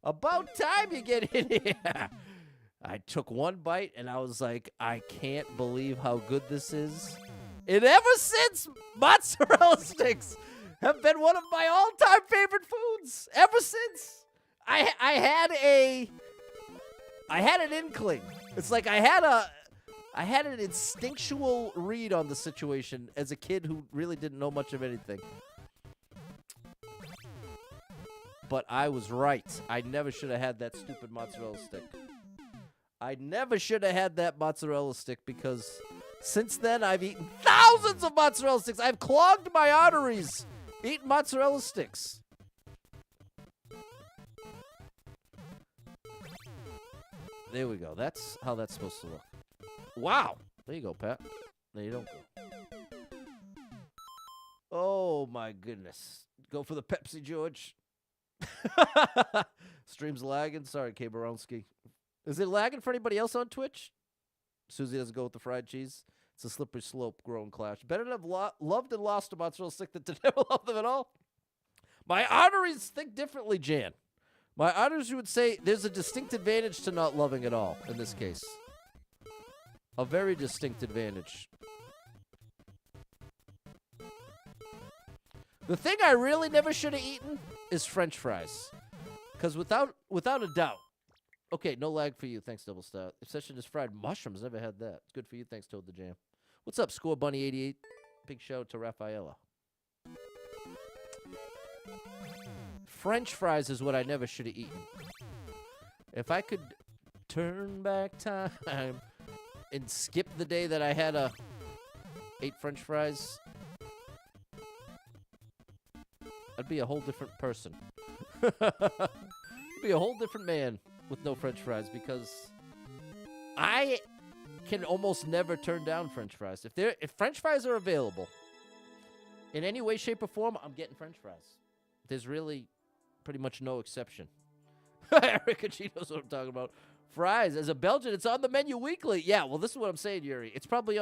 About time you get in here. I took one bite, and I was like, I can't believe how good this is. And ever since, mozzarella sticks have been one of my all-time favorite foods. Ever since. I had an inkling. It's like I had an instinctual read on the situation as a kid who really didn't know much of anything. But I was right. I never should have had that stupid mozzarella stick. I never should have had that mozzarella stick because since then I've eaten thousands of mozzarella sticks. I've clogged my arteries eating mozzarella sticks. There we go. That's how that's supposed to look. Wow. There you go, Pat. There you don't go. Oh, my goodness. Go for the Pepsi, George. Stream's lagging. Sorry, K. Baronski. Is it lagging for anybody else on Twitch? Susie doesn't go with the fried cheese. It's a slippery slope growing clash. Better to have loved and lost a mozzarella stick than to never love them at all. My arteries think differently, Jan. My arteries would say there's a distinct advantage to not loving at all in this case. A very distinct advantage. The thing I really never should have eaten is French fries. Because without a doubt. Okay, no lag for you. Thanks, Double Stout. Obsession is fried mushrooms. Never had that. Good for you. Thanks, Toad the Jam. What's up, Score Bunny 88? Big shout out to Rafaela. French fries is what I never should have eaten. If I could turn back time and skip the day that I had ate French fries, I'd be a whole different person. I'd be a whole different man with no French fries because I can almost never turn down French fries. If French fries are available in any way, shape, or form, I'm getting French fries. There's really pretty much no exception. Erica, she knows what I'm talking about. Fries. As a Belgian, it's on the menu weekly. Yeah, well, this is what I'm saying, Yuri. It's probably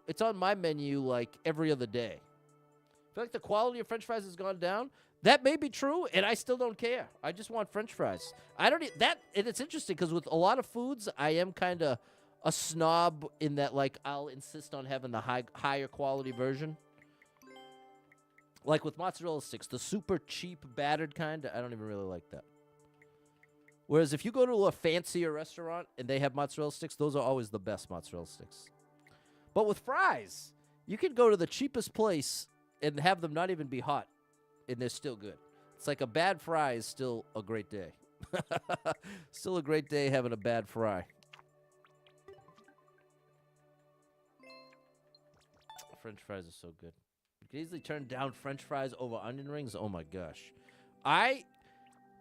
it's on my menu like every other day. I feel like the quality of French fries has gone down. That may be true, and I still don't care. I just want French fries. I don't and it's interesting because with a lot of foods, I am kind of a snob in that, like, I'll insist on having the higher quality version. Like with mozzarella sticks, the super cheap battered kind, I don't even really like that. Whereas if you go to a fancier restaurant and they have mozzarella sticks, those are always the best mozzarella sticks. But with fries, you can go to the cheapest place and have them not even be hot, and they're still good. It's like a bad fry is still a great day. Still a great day having a bad fry. French fries are so good. You can easily turn down French fries over onion rings. Oh my gosh.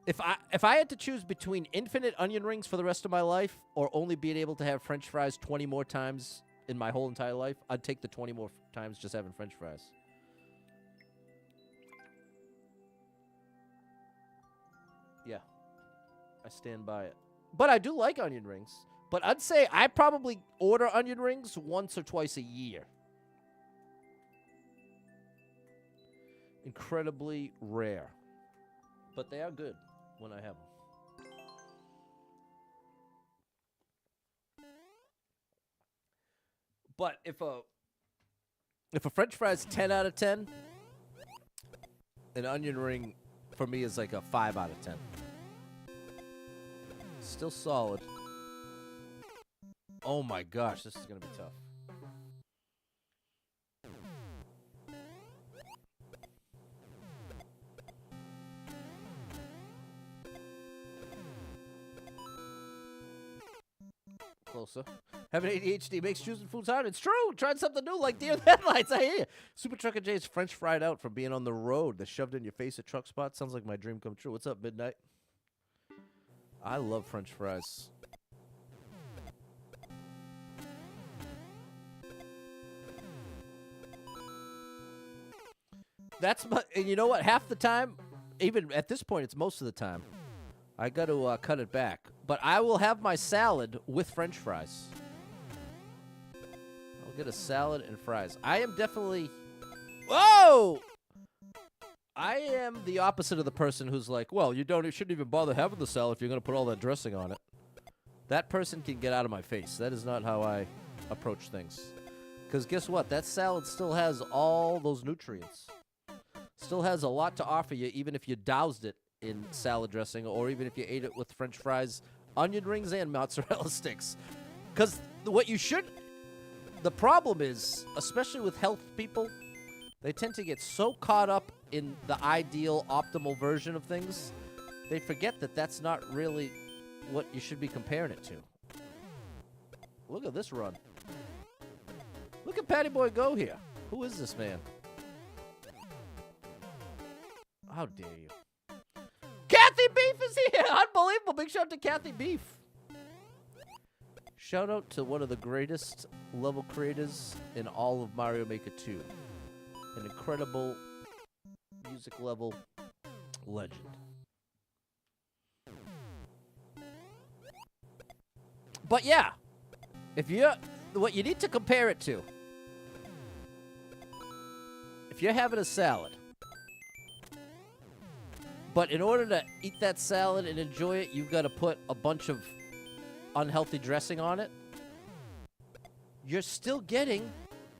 If I had to choose between infinite onion rings for the rest of my life or only being able to have French fries 20 more times in my whole entire life, I'd take the 20 more times just having French fries. Yeah. I stand by it. But I do like onion rings. But I'd say I probably order onion rings once or twice a year. Incredibly rare. But they are good when I have them. But if a French fry is 10 out of 10, an onion ring for me is like a 5 out of 10. Still solid. Oh my gosh, this is going to be tough. Closer. Having ADHD makes choosing foods hard. It's true. Tried something new like deer headlights. I hear you. Super Trucker Jay's French fried out from being on the road. The shoved in your face at truck spot. Sounds like my dream come true. What's up, Midnight? I love French fries. And you know what? Half the time, even at this point, it's most of the time, I got to cut it back. But I will have my salad with French fries. I'll get a salad and fries. I am definitely... Whoa! I am the opposite of the person who's like, well, you shouldn't even bother having the salad if you're going to put all that dressing on it. That person can get out of my face. That is not how I approach things. Because guess what? That salad still has all those nutrients. Still has a lot to offer you, even if you doused it in salad dressing, or even if you ate it with French fries, onion rings, and mozzarella sticks. Because the problem is, especially with health people, they tend to get so caught up in the ideal, optimal version of things, they forget that that's not really what you should be comparing it to. Look at this run. Look at Patty Boy go here. Who is this man? How dare you? Kathy Beef is here! Unbelievable! Big shout out to Kathy Beef. Shout out to one of the greatest level creators in all of Mario Maker 2. An incredible music level legend. But yeah, what you need to compare it to, if you're having a salad, But in order to eat that salad and enjoy it, you've got to put a bunch of unhealthy dressing on it. You're still getting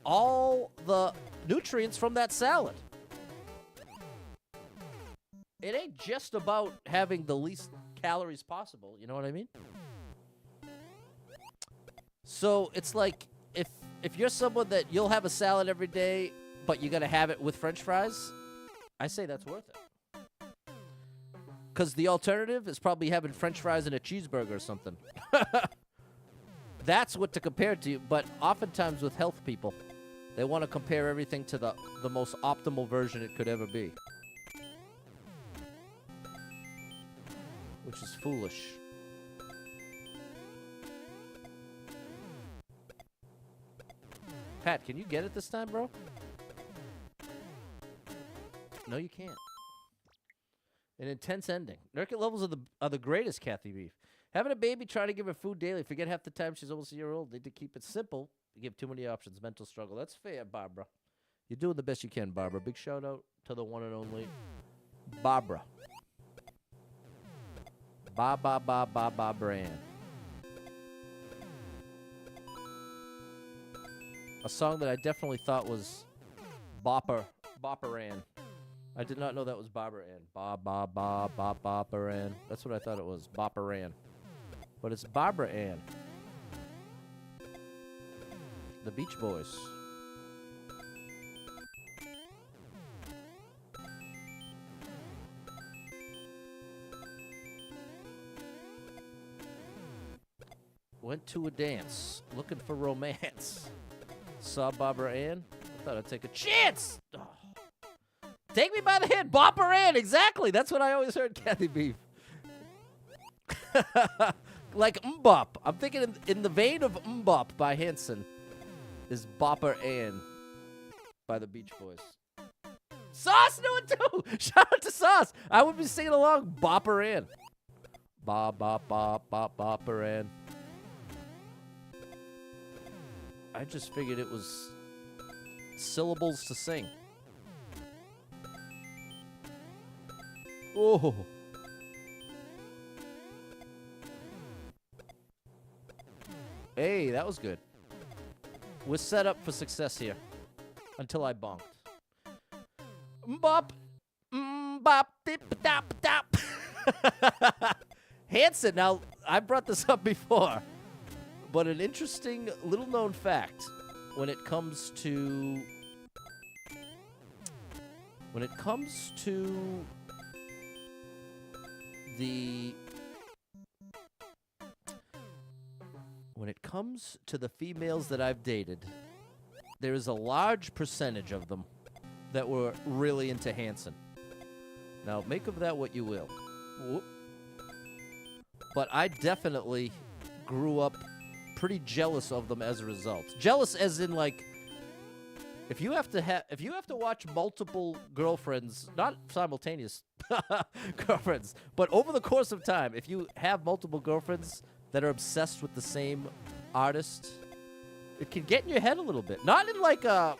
all the nutrients from that salad. It ain't just about having the least calories possible, you know what I mean? So it's like if you're someone that you'll have a salad every day, but you got to have it with French fries, I say that's worth it. Because the alternative is probably having French fries and a cheeseburger or something. That's what to compare to. But oftentimes with health people, they want to compare everything to the most optimal version it could ever be. Which is foolish. Pat, can you get it this time, bro? No, you can't. An intense ending. Nurket levels are the greatest, Kathy Beef. Having a baby, try to give her food daily. Forget half the time she's almost a year old. Need to keep it simple. You give too many options. Mental struggle. That's fair, Barbara. You're doing the best you can, Barbara. Big shout out to the one and only Barbara. Ba brand. A song that I definitely thought was Bopperan. I did not know that was Barbara Ann. Bopperan. That's what I thought it was. Bopperan. But it's Barbara Ann. The Beach Boys. Went to a dance, looking for romance. Saw Barbara Ann. I thought I'd take a chance. Oh. Take me by the hand, Bopper Ann. Exactly. That's what I always heard, Kathy Beef. Like Mbop. I'm thinking in the vein of Mbop by Hanson is Bopper Ann by the Beach Boys. Sauce knew it too. Shout out to Sauce. I would be singing along Bopper Ann. Bopper Ann. I just figured it was syllables to sing. Oh. Hey, that was good. We're set up for success here. Until I bonked. Mbop. Mbop. Dip, dap, dap. Hanson, now, I brought this up before. But an interesting little known fact when it comes to the females that I've dated, there is a large percentage of them that were really into Hanson. Now, make of that what you will. Whoop. But I definitely grew up pretty jealous of them as a result. Jealous as in, like, if you have to watch multiple girlfriends, not simultaneous girlfriends, but over the course of time, if you have multiple girlfriends that are obsessed with the same artist, it can get in your head a little bit. Not in like an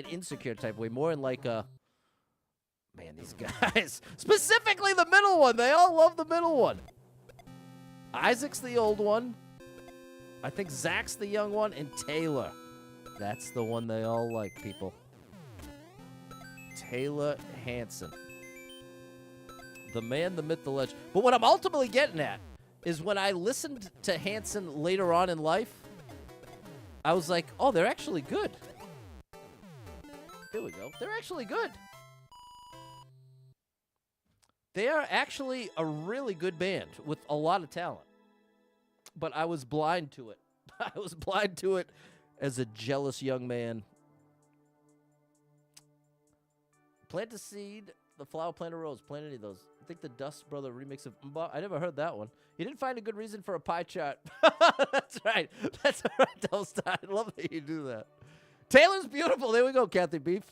insecure type way, more in like a, man, these guys, specifically the middle one, they all love the middle one. Isaac's the old one. I think Zach's the young one, and Taylor. That's the one they all like, people. Taylor Hanson. The man, the myth, the legend. But what I'm ultimately getting at is when I listened to Hanson later on in life, I was like, oh, they're actually good. Here we go. They're actually good. They are actually a really good band with a lot of talent. But I was blind to it. I was blind to it as a jealous young man. Plant a seed, the flower, plant a rose. Plant any of those. I think the Dust Brother remix of Mbop. I never heard that one. You didn't find a good reason for a pie chart. That's right. That's right, Telstar. I love that you do that. Taylor's beautiful. There we go, Kathy Beef.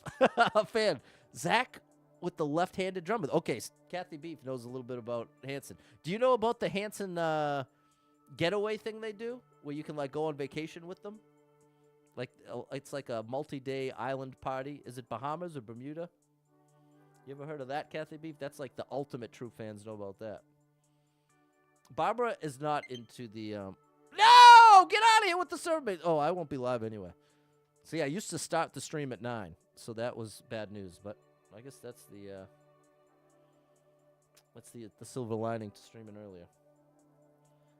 A fan. Zach with the left-handed drummer. Okay, Kathy Beef knows a little bit about Hanson. Do you know about the Hanson getaway thing they do, where you can like go on vacation with them? Like it's like a multi-day island party. Is it Bahamas or Bermuda? You ever heard of that, Kathy Beef? That's like the ultimate true fans know about that. Barbara is not into the No! Get out of here with the server base. Oh, I won't be live anyway. See, I used to start the stream at 9, so that was bad news, but I guess that's the silver lining to streaming earlier.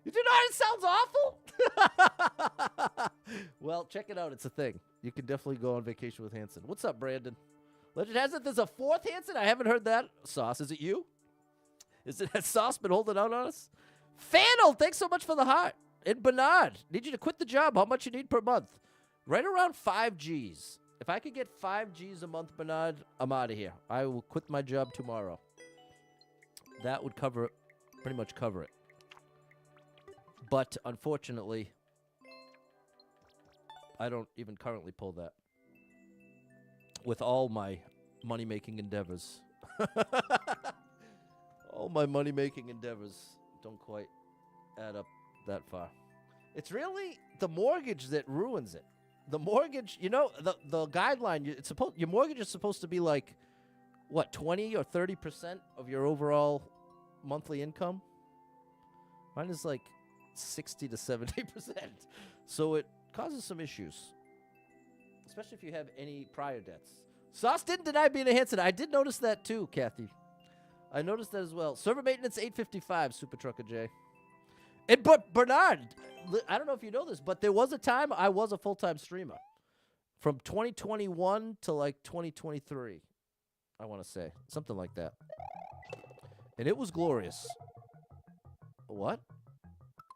You do not? It sounds awful. Well, check it out. It's a thing. You can definitely go on vacation with Hanson. What's up, Brandon? Legend has it there's a fourth Hanson? I haven't heard that. Sauce, is it you? Is it that Sauce been holding out on us? Fannel, thanks so much for the heart. And Bernard, need you to quit the job. How much you need per month? Right around 5 Gs. If I could get 5 Gs a month, Bernard, I'm out of here. I will quit my job tomorrow. That would cover it, pretty much cover it. But unfortunately, I don't even currently pull that. With all my money-making endeavors. All my money-making endeavors don't quite add up that far. It's really the mortgage that ruins it. The mortgage, you know, the guideline, your mortgage is supposed to be like, what, 20 or 30% of your overall monthly income? Mine is like 60 to 70%. So it causes some issues, especially if you have any prior debts. Sauce didn't deny being a Hanson. I did notice that too, Kathy. I noticed that as well. Server maintenance 855, Super Trucker J. And but Bernard, I don't know if you know this, but there was a time I was a full-time streamer. From 2021 to like 2023, I want to say. Something like that. And it was glorious. What?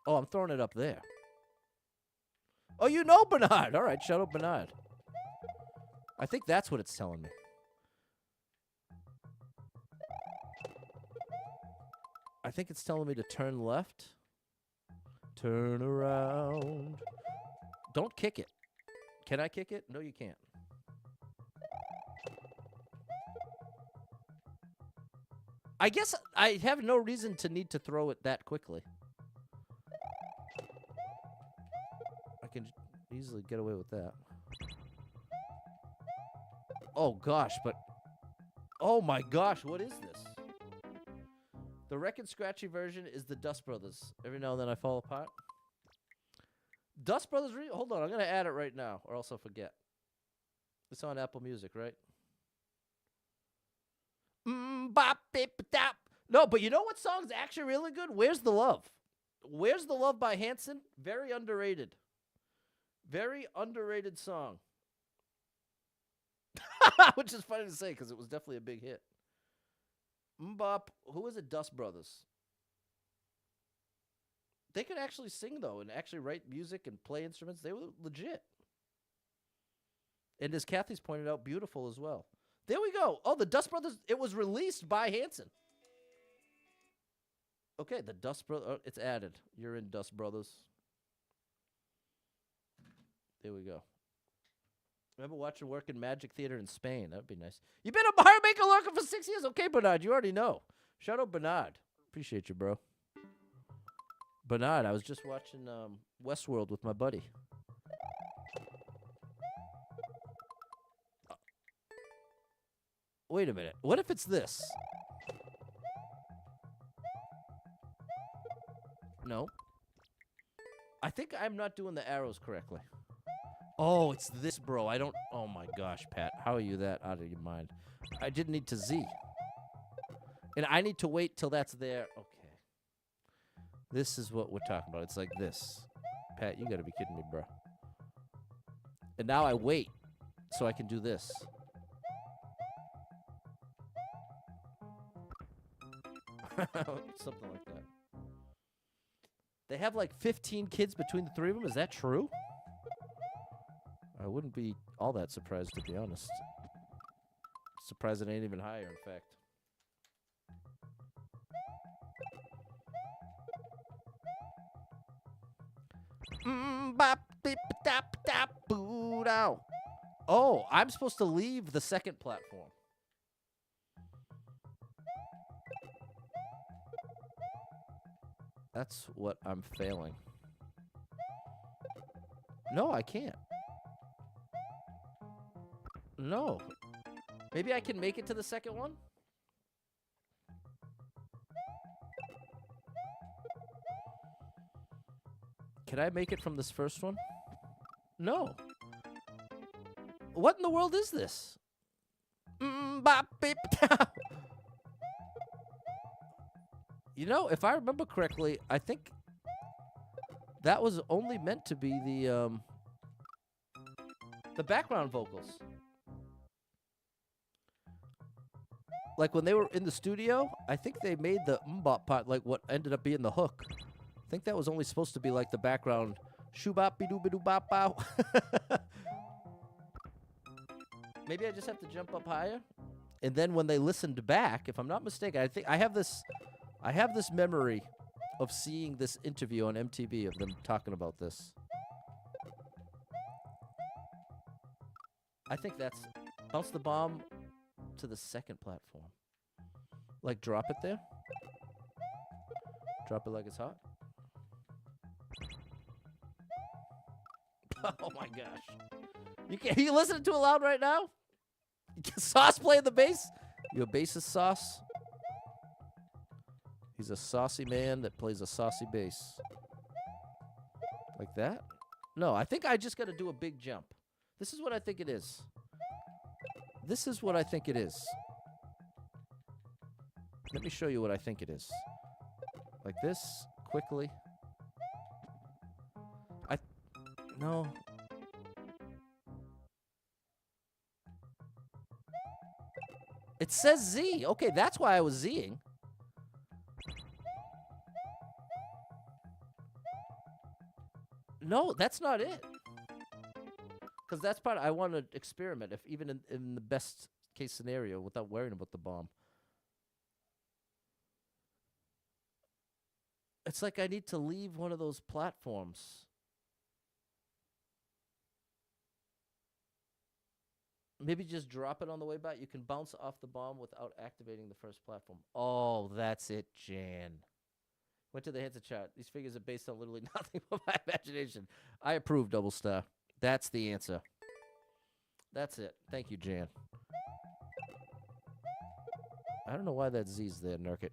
Oh, I'm throwing it up there. Oh, you know Bernard. All right, shout out Bernard. I think that's what it's telling me. I think it's telling me to turn left. Turn around. Don't kick it. Can I kick it? No, you can't. I guess I have no reason to need to throw it that quickly. I can easily get away with that. Oh, gosh, but... Oh, my gosh, what is this? The Wreck-It Scratchy version is the Dust Brothers. Every now and then I fall apart. Dust Brothers... Hold on, I'm going to add it right now, or else I'll forget. It's on Apple Music, right? Bop, bip, dap. No, but you know what song's actually really good? Where's the Love? Where's the Love by Hanson? Very underrated. Very underrated song. Which is funny to say because it was definitely a big hit. Mbop. Who is it? Dust Brothers. They could actually sing, though, and actually write music and play instruments. They were legit. And as Kathy's pointed out, beautiful as well. There we go. Oh, the Dust Brothers. It was released by Hanson. Okay, the Dust Brothers. Oh, it's added. You're in Dust Brothers. There we go. Remember watching work in Magic Theater in Spain. That would be nice. You've been a bar maker lurker for 6 years? Okay, Bernard, you already know. Shout out Bernard. Appreciate you, bro. Bernard, I was just watching Westworld with my buddy. Wait a minute. What if it's this? No. I think I'm not doing the arrows correctly. Oh, it's this, bro. I don't... Oh, my gosh, Pat. How are you that out of your mind? I didn't need to Z. And I need to wait till that's there. Okay. This is what we're talking about. It's like this. Pat, you got to be kidding me, bro. And now I wait so I can do this. Something like that. They have like 15 kids between the three of them. Is that true? I wouldn't be all that surprised, to be honest. Surprised it ain't even higher, in fact. Oh, I'm supposed to leave the second platform. That's what I'm failing. No, I can't. No. Maybe I can make it to the second one? Can I make it from this first one? No. What in the world is this? You know, if I remember correctly, I think that was only meant to be the background vocals. Like when they were in the studio, I think they made the mbop part like what ended up being the hook. I think that was only supposed to be like the background shoobop be doo be doo bop bow. Maybe I just have to jump up higher. And then when they listened back, if I'm not mistaken, I think I have this memory of seeing this interview on MTV of them talking about this. I think that's bounce the bomb to the second platform. Like drop it there. Drop it like it's hot. Oh my gosh. You listening to it loud right now? Sauce playing the bass? You a bassist, Sauce? He's a saucy man that plays a saucy bass. Like that? No, I think I just got to do a big jump. This is what I think it is. This is what I think it is. Let me show you what I think it is. Like this, quickly. No. It says Z. Okay, that's why I was Zing. No, that's not it. Because that's part I want to experiment, if even in the best case scenario, without worrying about the bomb. It's like I need to leave one of those platforms. Maybe just drop it on the way back. You can bounce off the bomb without activating the first platform. Oh, that's it, Jan. Went to the hits of chart. These figures are based on literally nothing but my imagination. I approve, Double Star. That's the answer. That's it. Thank you, Jan. I don't know why that Z's there, Nurket.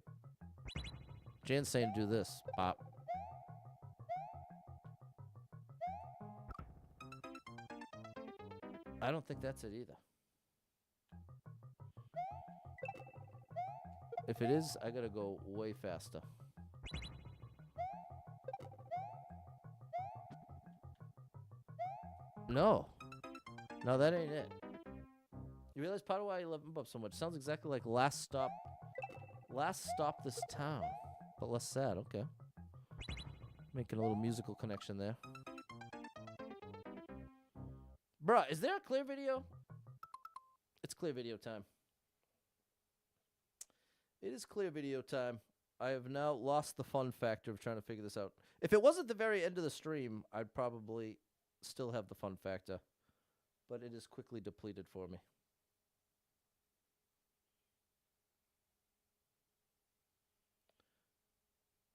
Jan's saying do this. Pop. I don't think that's it either. If it is, I gotta go way faster. No. No, that ain't it. You realize part of why you love Mbop so much? Sounds exactly like Last Stop This Town. But less sad, okay. Making a little musical connection there. Bruh, is there a clear video? It's clear video time. It is clear video time. I have now lost the fun factor of trying to figure this out. If it wasn't the very end of the stream, I'd probably still have the fun factor. But it is quickly depleted for me.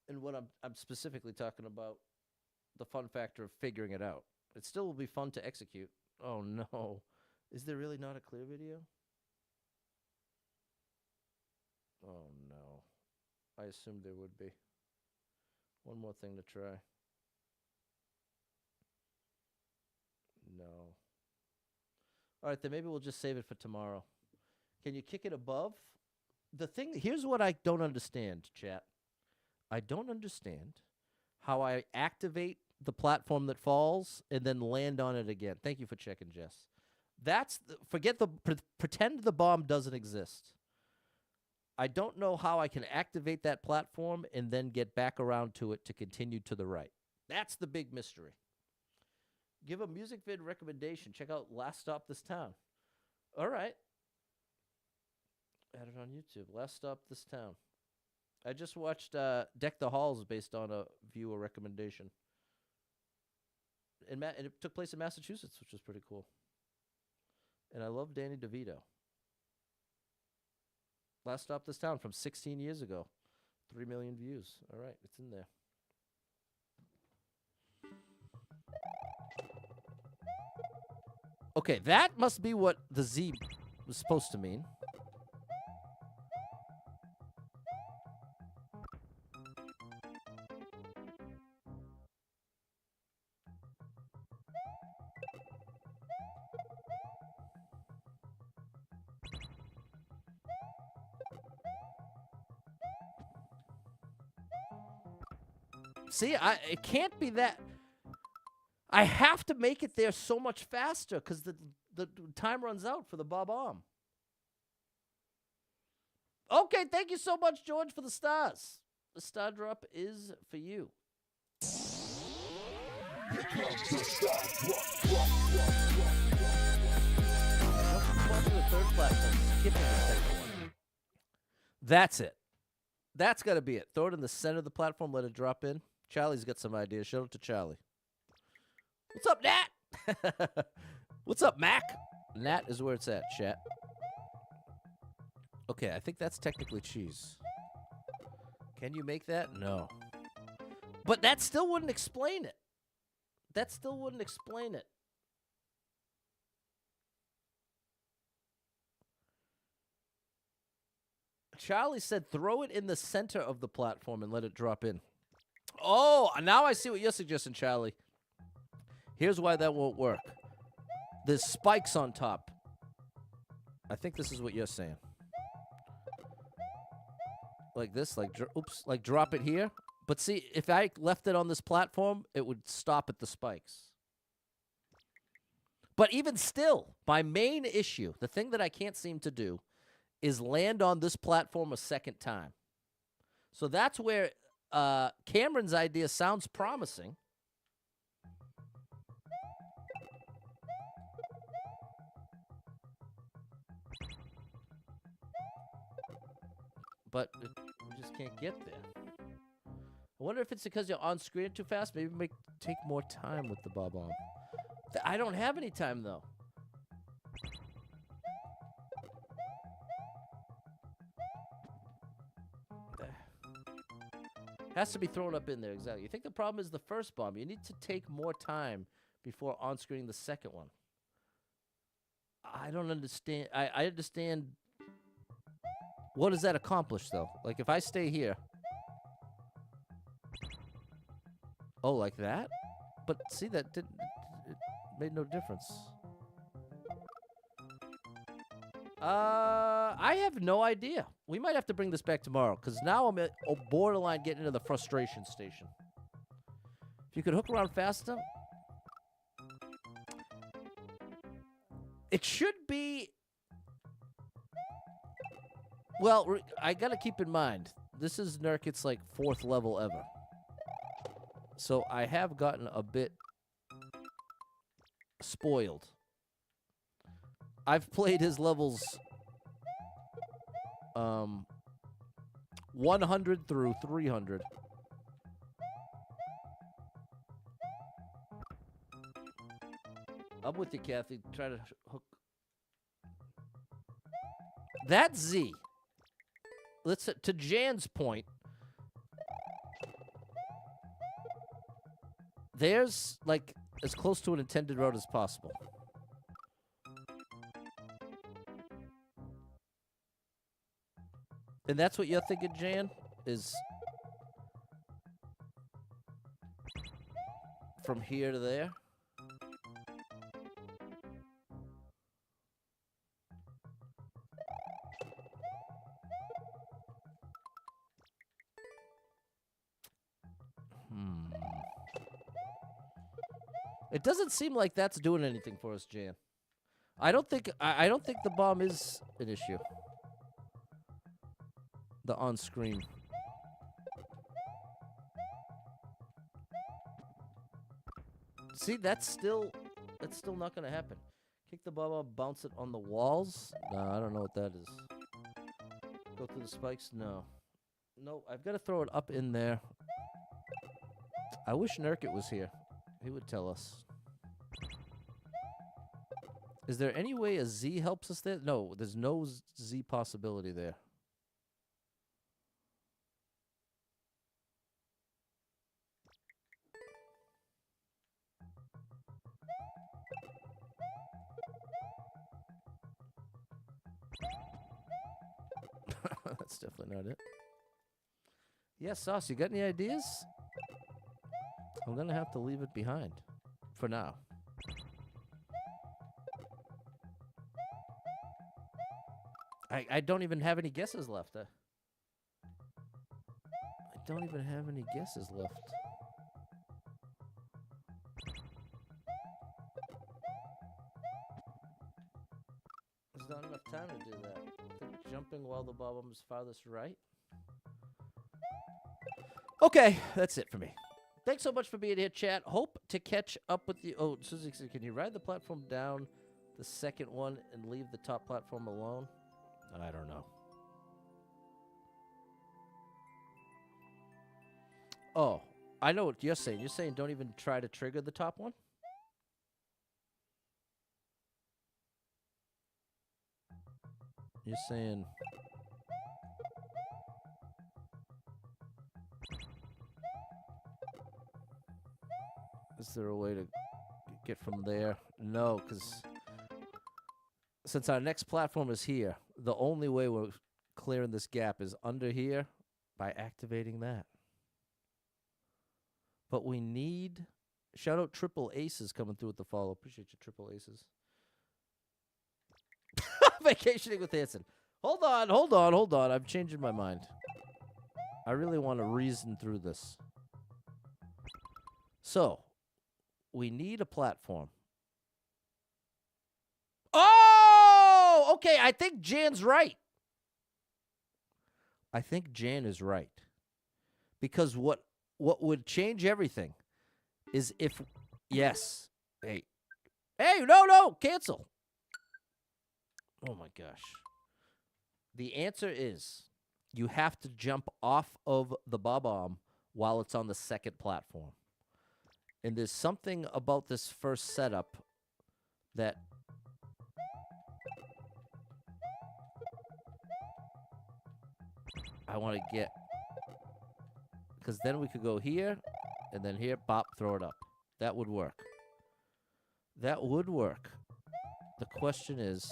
And what I'm specifically talking about, the fun factor of figuring it out. It still will be fun to execute. Oh no. Is there really not a clear video? Oh no. I assumed there would be. One more thing to try. No. Alright, then maybe we'll just save it for tomorrow. Can you kick it above? The thing, here's what I don't understand, chat. I don't understand how I activate the platform that falls and then land on it again. Thank you for checking, Jess. That's pretend the bomb doesn't exist. I don't know how I can activate that platform and then get back around to it to continue to the right. That's the big mystery. Give a music vid recommendation. Check out Last Stop This Town. All right. Add it on YouTube. Last Stop This Town. I just watched Deck the Halls based on a viewer recommendation. And it took place in Massachusetts, which was pretty cool. And I love Danny DeVito. Last Stop This Town from 16 years ago. 3 million views. All right, it's in there. Okay, that must be what the Z was supposed to mean. See, it can't be that. I have to make it there so much faster because the time runs out for the bob-omb. Okay, thank you so much, George, for the stars. The star drop is for you. That's it. That's got to be it. Throw it in the center of the platform, let it drop in. Charlie's got some ideas. Show it to Charlie. What's up, Nat? What's up, Mac? Nat is where it's at, chat. Okay, I think that's technically cheese. Can you make that? No. But that still wouldn't explain it. That still wouldn't explain it. Charlie said throw it in the center of the platform and let it drop in. Oh, now I see what you're suggesting, Charlie. Here's why that won't work. There's spikes on top. I think this is what you're saying. Like this, like, oops, like drop it here. But see, if I left it on this platform, it would stop at the spikes. But even still, my main issue, the thing that I can't seem to do, is land on this platform a second time. So that's where Cameron's idea sounds promising. But we just can't get there. I wonder if it's because you're on screen too fast. Maybe take more time with the bob-omb. I don't have any time, though. Has to be thrown up in there, exactly. You think the problem is the first bomb. You need to take more time before on-screening the second one. I don't understand. I understand. What does that accomplish, though? Like, if I stay here. Oh, like that? But, see, that didn't... It made no difference. I have no idea. We might have to bring this back tomorrow, because now I'm at a borderline getting into the frustration station. If you could hook around faster... It should be... Well, I gotta keep in mind, this is Nurket's, like, 4th level ever. So I have gotten a bit spoiled. I've played his levels 100 through 300. I'm with you, Kathy. Try to hook. That's Z. Let's to Jan's point. There's like as close to an intended road as possible. And that's what you're thinking, Jan, is from here to there. It doesn't seem like that's doing anything for us, Jan. I don't think the bomb is an issue. The on-screen. See, that's still not gonna happen. Kick the bomb up, bounce it on the walls. No, I don't know what that is. Go through the spikes. No, I've got to throw it up in there. I wish Nurket was here. He would tell us. Is there any way a Z helps us there? No, there's no Z possibility there. That's definitely not it. Yeah, Sauce, you got any ideas? I'm gonna have to leave it behind for now. I don't even have any guesses left. I don't even have any guesses left. There's not enough time to do that. I think jumping while the bomb is farthest right. Okay, that's it for me. Thanks so much for being here, chat. Hope to catch up with you. Oh, Susie said, can you ride the platform down the second one and leave the top platform alone? I don't know. Oh, I know what you're saying. You're saying don't even try to trigger the top one? You're saying... Is there a way to get from there? No, because since our next platform is here, the only way we're clearing this gap is under here by activating that. But we need... Shout out Triple Aces coming through with the follow. Appreciate you, Triple Aces. Vacationing with Hanson. Hold on. I'm changing my mind. I really want to reason through this. So, we need a platform. Oh! Okay, I think Jan's right. I think Jan is right. Because what would change everything is if... Yes. Hey, no, cancel. Oh, my gosh. The answer is you have to jump off of the bomb while it's on the second platform. And there's something about this first setup that... I want to get... Because then we could go here, and then here, bop, throw it up. That would work. That would work. The question is...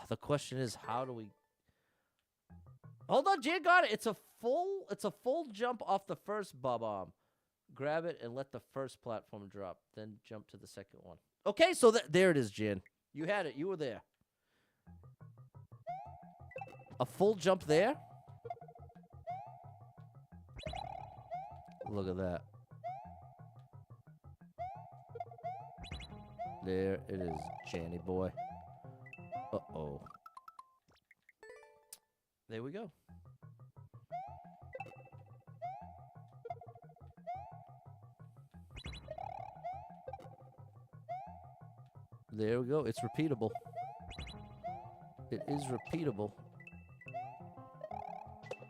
the question is, how do we... Hold on, Jan got it. It's a full jump off the first bomb. Grab it and let the first platform drop. Then jump to the second one. Okay, so there it is, Jan. You had it. You were there. A full jump there. Look at that. There it is, Janny boy. Uh-oh. There we go. There we go. It's repeatable. It is repeatable.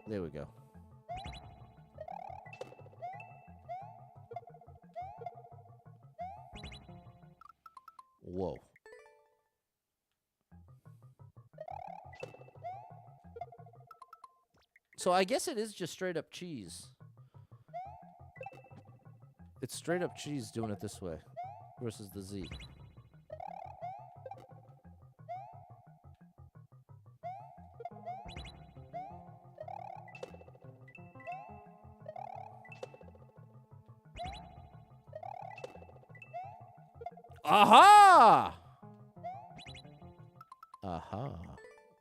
There we go. Whoa. So I guess it is just straight up cheese. It's straight up cheese doing it this way versus the Z. Aha! Aha.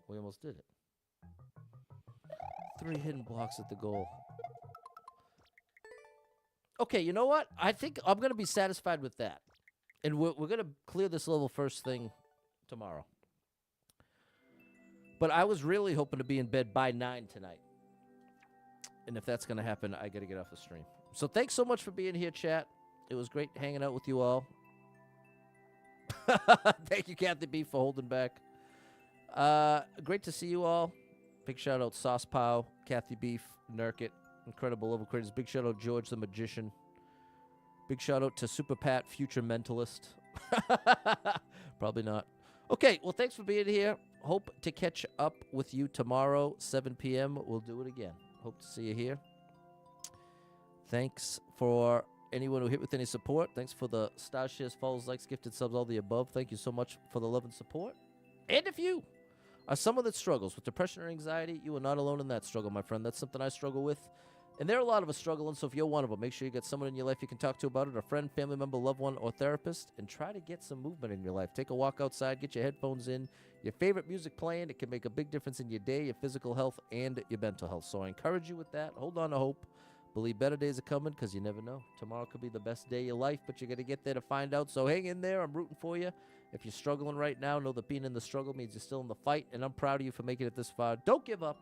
We almost did it. 3 hidden blocks at the goal. Okay, you know what? I think I'm going to be satisfied with that. And we're going to clear this level first thing tomorrow. But I was really hoping to be in bed by 9 tonight. And if that's going to happen, I got to get off the stream. So thanks so much for being here, chat. It was great hanging out with you all. Thank you, Kathy B, for holding back. Great to see you all. Big shout out Sauce Pow, Kathy Beef, Nurket, incredible level creators. Big shout out George the Magician. Big shout out to Super Pat, future mentalist. Probably not. Okay, well, thanks for being here. Hope to catch up with you tomorrow, 7 p.m. We'll do it again. Hope to see you here. Thanks for anyone who hit with any support. Thanks for the stars, shares, follows, likes, gifted subs, all the above. Thank you so much for the love and support. And if you are someone that struggles with depression or anxiety, you are not alone in that struggle, my friend. That's something I struggle with And there are a lot of us struggling, so if you're one of them, make sure you get someone in your life you can talk to about it, a friend, family member, loved one, or therapist, and try to get some movement in your life. Take a walk outside, get your headphones in, your favorite music playing. It can make a big difference in your day, your physical health, and your mental health. So I encourage you with that. Hold on to hope. Believe better days are coming because you never know. Tomorrow could be the best day of your life, but you got to get there to find out. So hang in there. I'm rooting for you. If you're struggling right now, know that being in the struggle means you're still in the fight, and I'm proud of you for making it this far. Don't give up.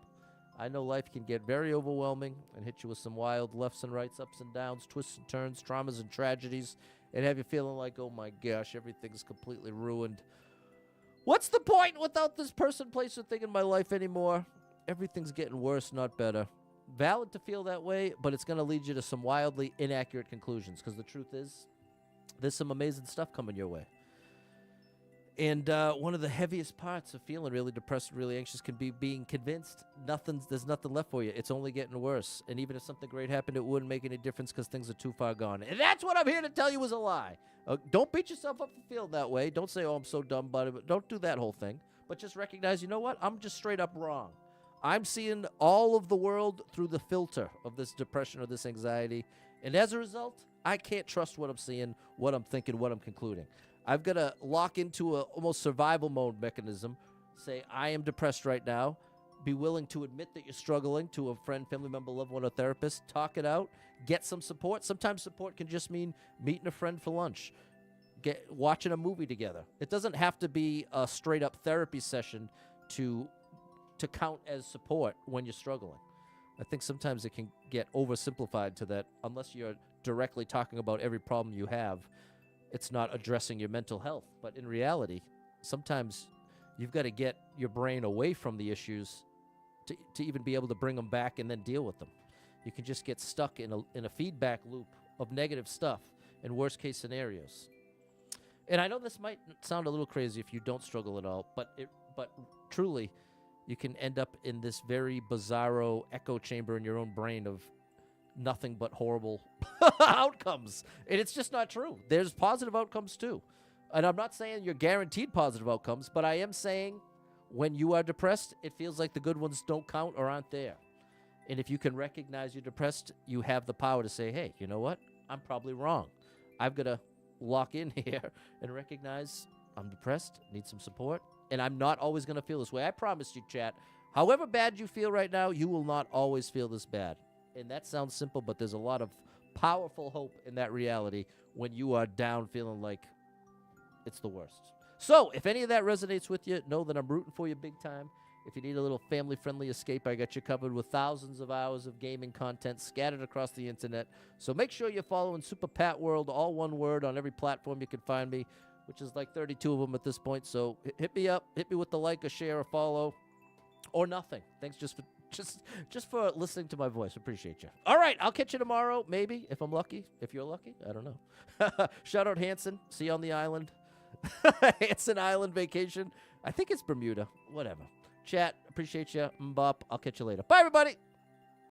I know life can get very overwhelming and hit you with some wild lefts and rights, ups and downs, twists and turns, traumas and tragedies, and have you feeling like, oh my gosh, everything's completely ruined. What's the point without this person, place, or thing in my life anymore? Everything's getting worse, not better. Valid to feel that way, but it's going to lead you to some wildly inaccurate conclusions because the truth is there's some amazing stuff coming your way. And one of the heaviest parts of feeling really depressed and really anxious can be being convinced there's nothing left for you. It's only getting worse. And even if something great happened, it wouldn't make any difference because things are too far gone. And that's what I'm here to tell you is a lie. Don't beat yourself up for feeling that way. Don't say, oh, I'm so dumb about it. But don't do that whole thing. But just recognize, you know what? I'm just straight up wrong. I'm seeing all of the world through the filter of this depression or this anxiety. And as a result, I can't trust what I'm seeing, what I'm thinking, what I'm concluding. I've got to lock into a almost survival mode mechanism, say, I am depressed right now, be willing to admit that you're struggling to a friend, family member, loved one, or therapist, talk it out, get some support. Sometimes support can just mean meeting a friend for lunch, watching a movie together. It doesn't have to be a straight-up therapy session to count as support when you're struggling. I think sometimes it can get oversimplified to that unless you're directly talking about every problem you have. It's not addressing your mental health. But in reality, sometimes you've got to get your brain away from the issues to even be able to bring them back and then deal with them. You can just get stuck in a feedback loop of negative stuff and worst-case scenarios. And I know this might sound a little crazy if you don't struggle at all, but truly, you can end up in this very bizarro echo chamber in your own brain of nothing but horrible outcomes. And it's just not true. There's positive outcomes too. And I'm not saying you're guaranteed positive outcomes, but I am saying when you are depressed, it feels like the good ones don't count or aren't there. And if you can recognize you're depressed, you have the power to say, hey, you know what? I'm probably wrong. I've got to lock in here and recognize I'm depressed, need some support, and I'm not always going to feel this way. I promise you, chat, however bad you feel right now, you will not always feel this bad. And that sounds simple, but there's a lot of powerful hope in that reality when you are down feeling like it's the worst. So if any of that resonates with you, know that I'm rooting for you big time. If you need a little family-friendly escape, I got you covered with thousands of hours of gaming content scattered across the internet. So make sure you're following Super Pat World, all one word, on every platform you can find me, which is like 32 of them at this point. So hit me up, hit me with the like, a share, a follow, or nothing. Thanks just for listening to my voice. Appreciate you. All right, I'll catch you tomorrow, maybe, if I'm lucky. If you're lucky, I don't know. Shout out Hanson. See you on the island. Hanson Island vacation. I think it's Bermuda. Whatever. Chat, appreciate you. Mbop. I'll catch you later. Bye, everybody.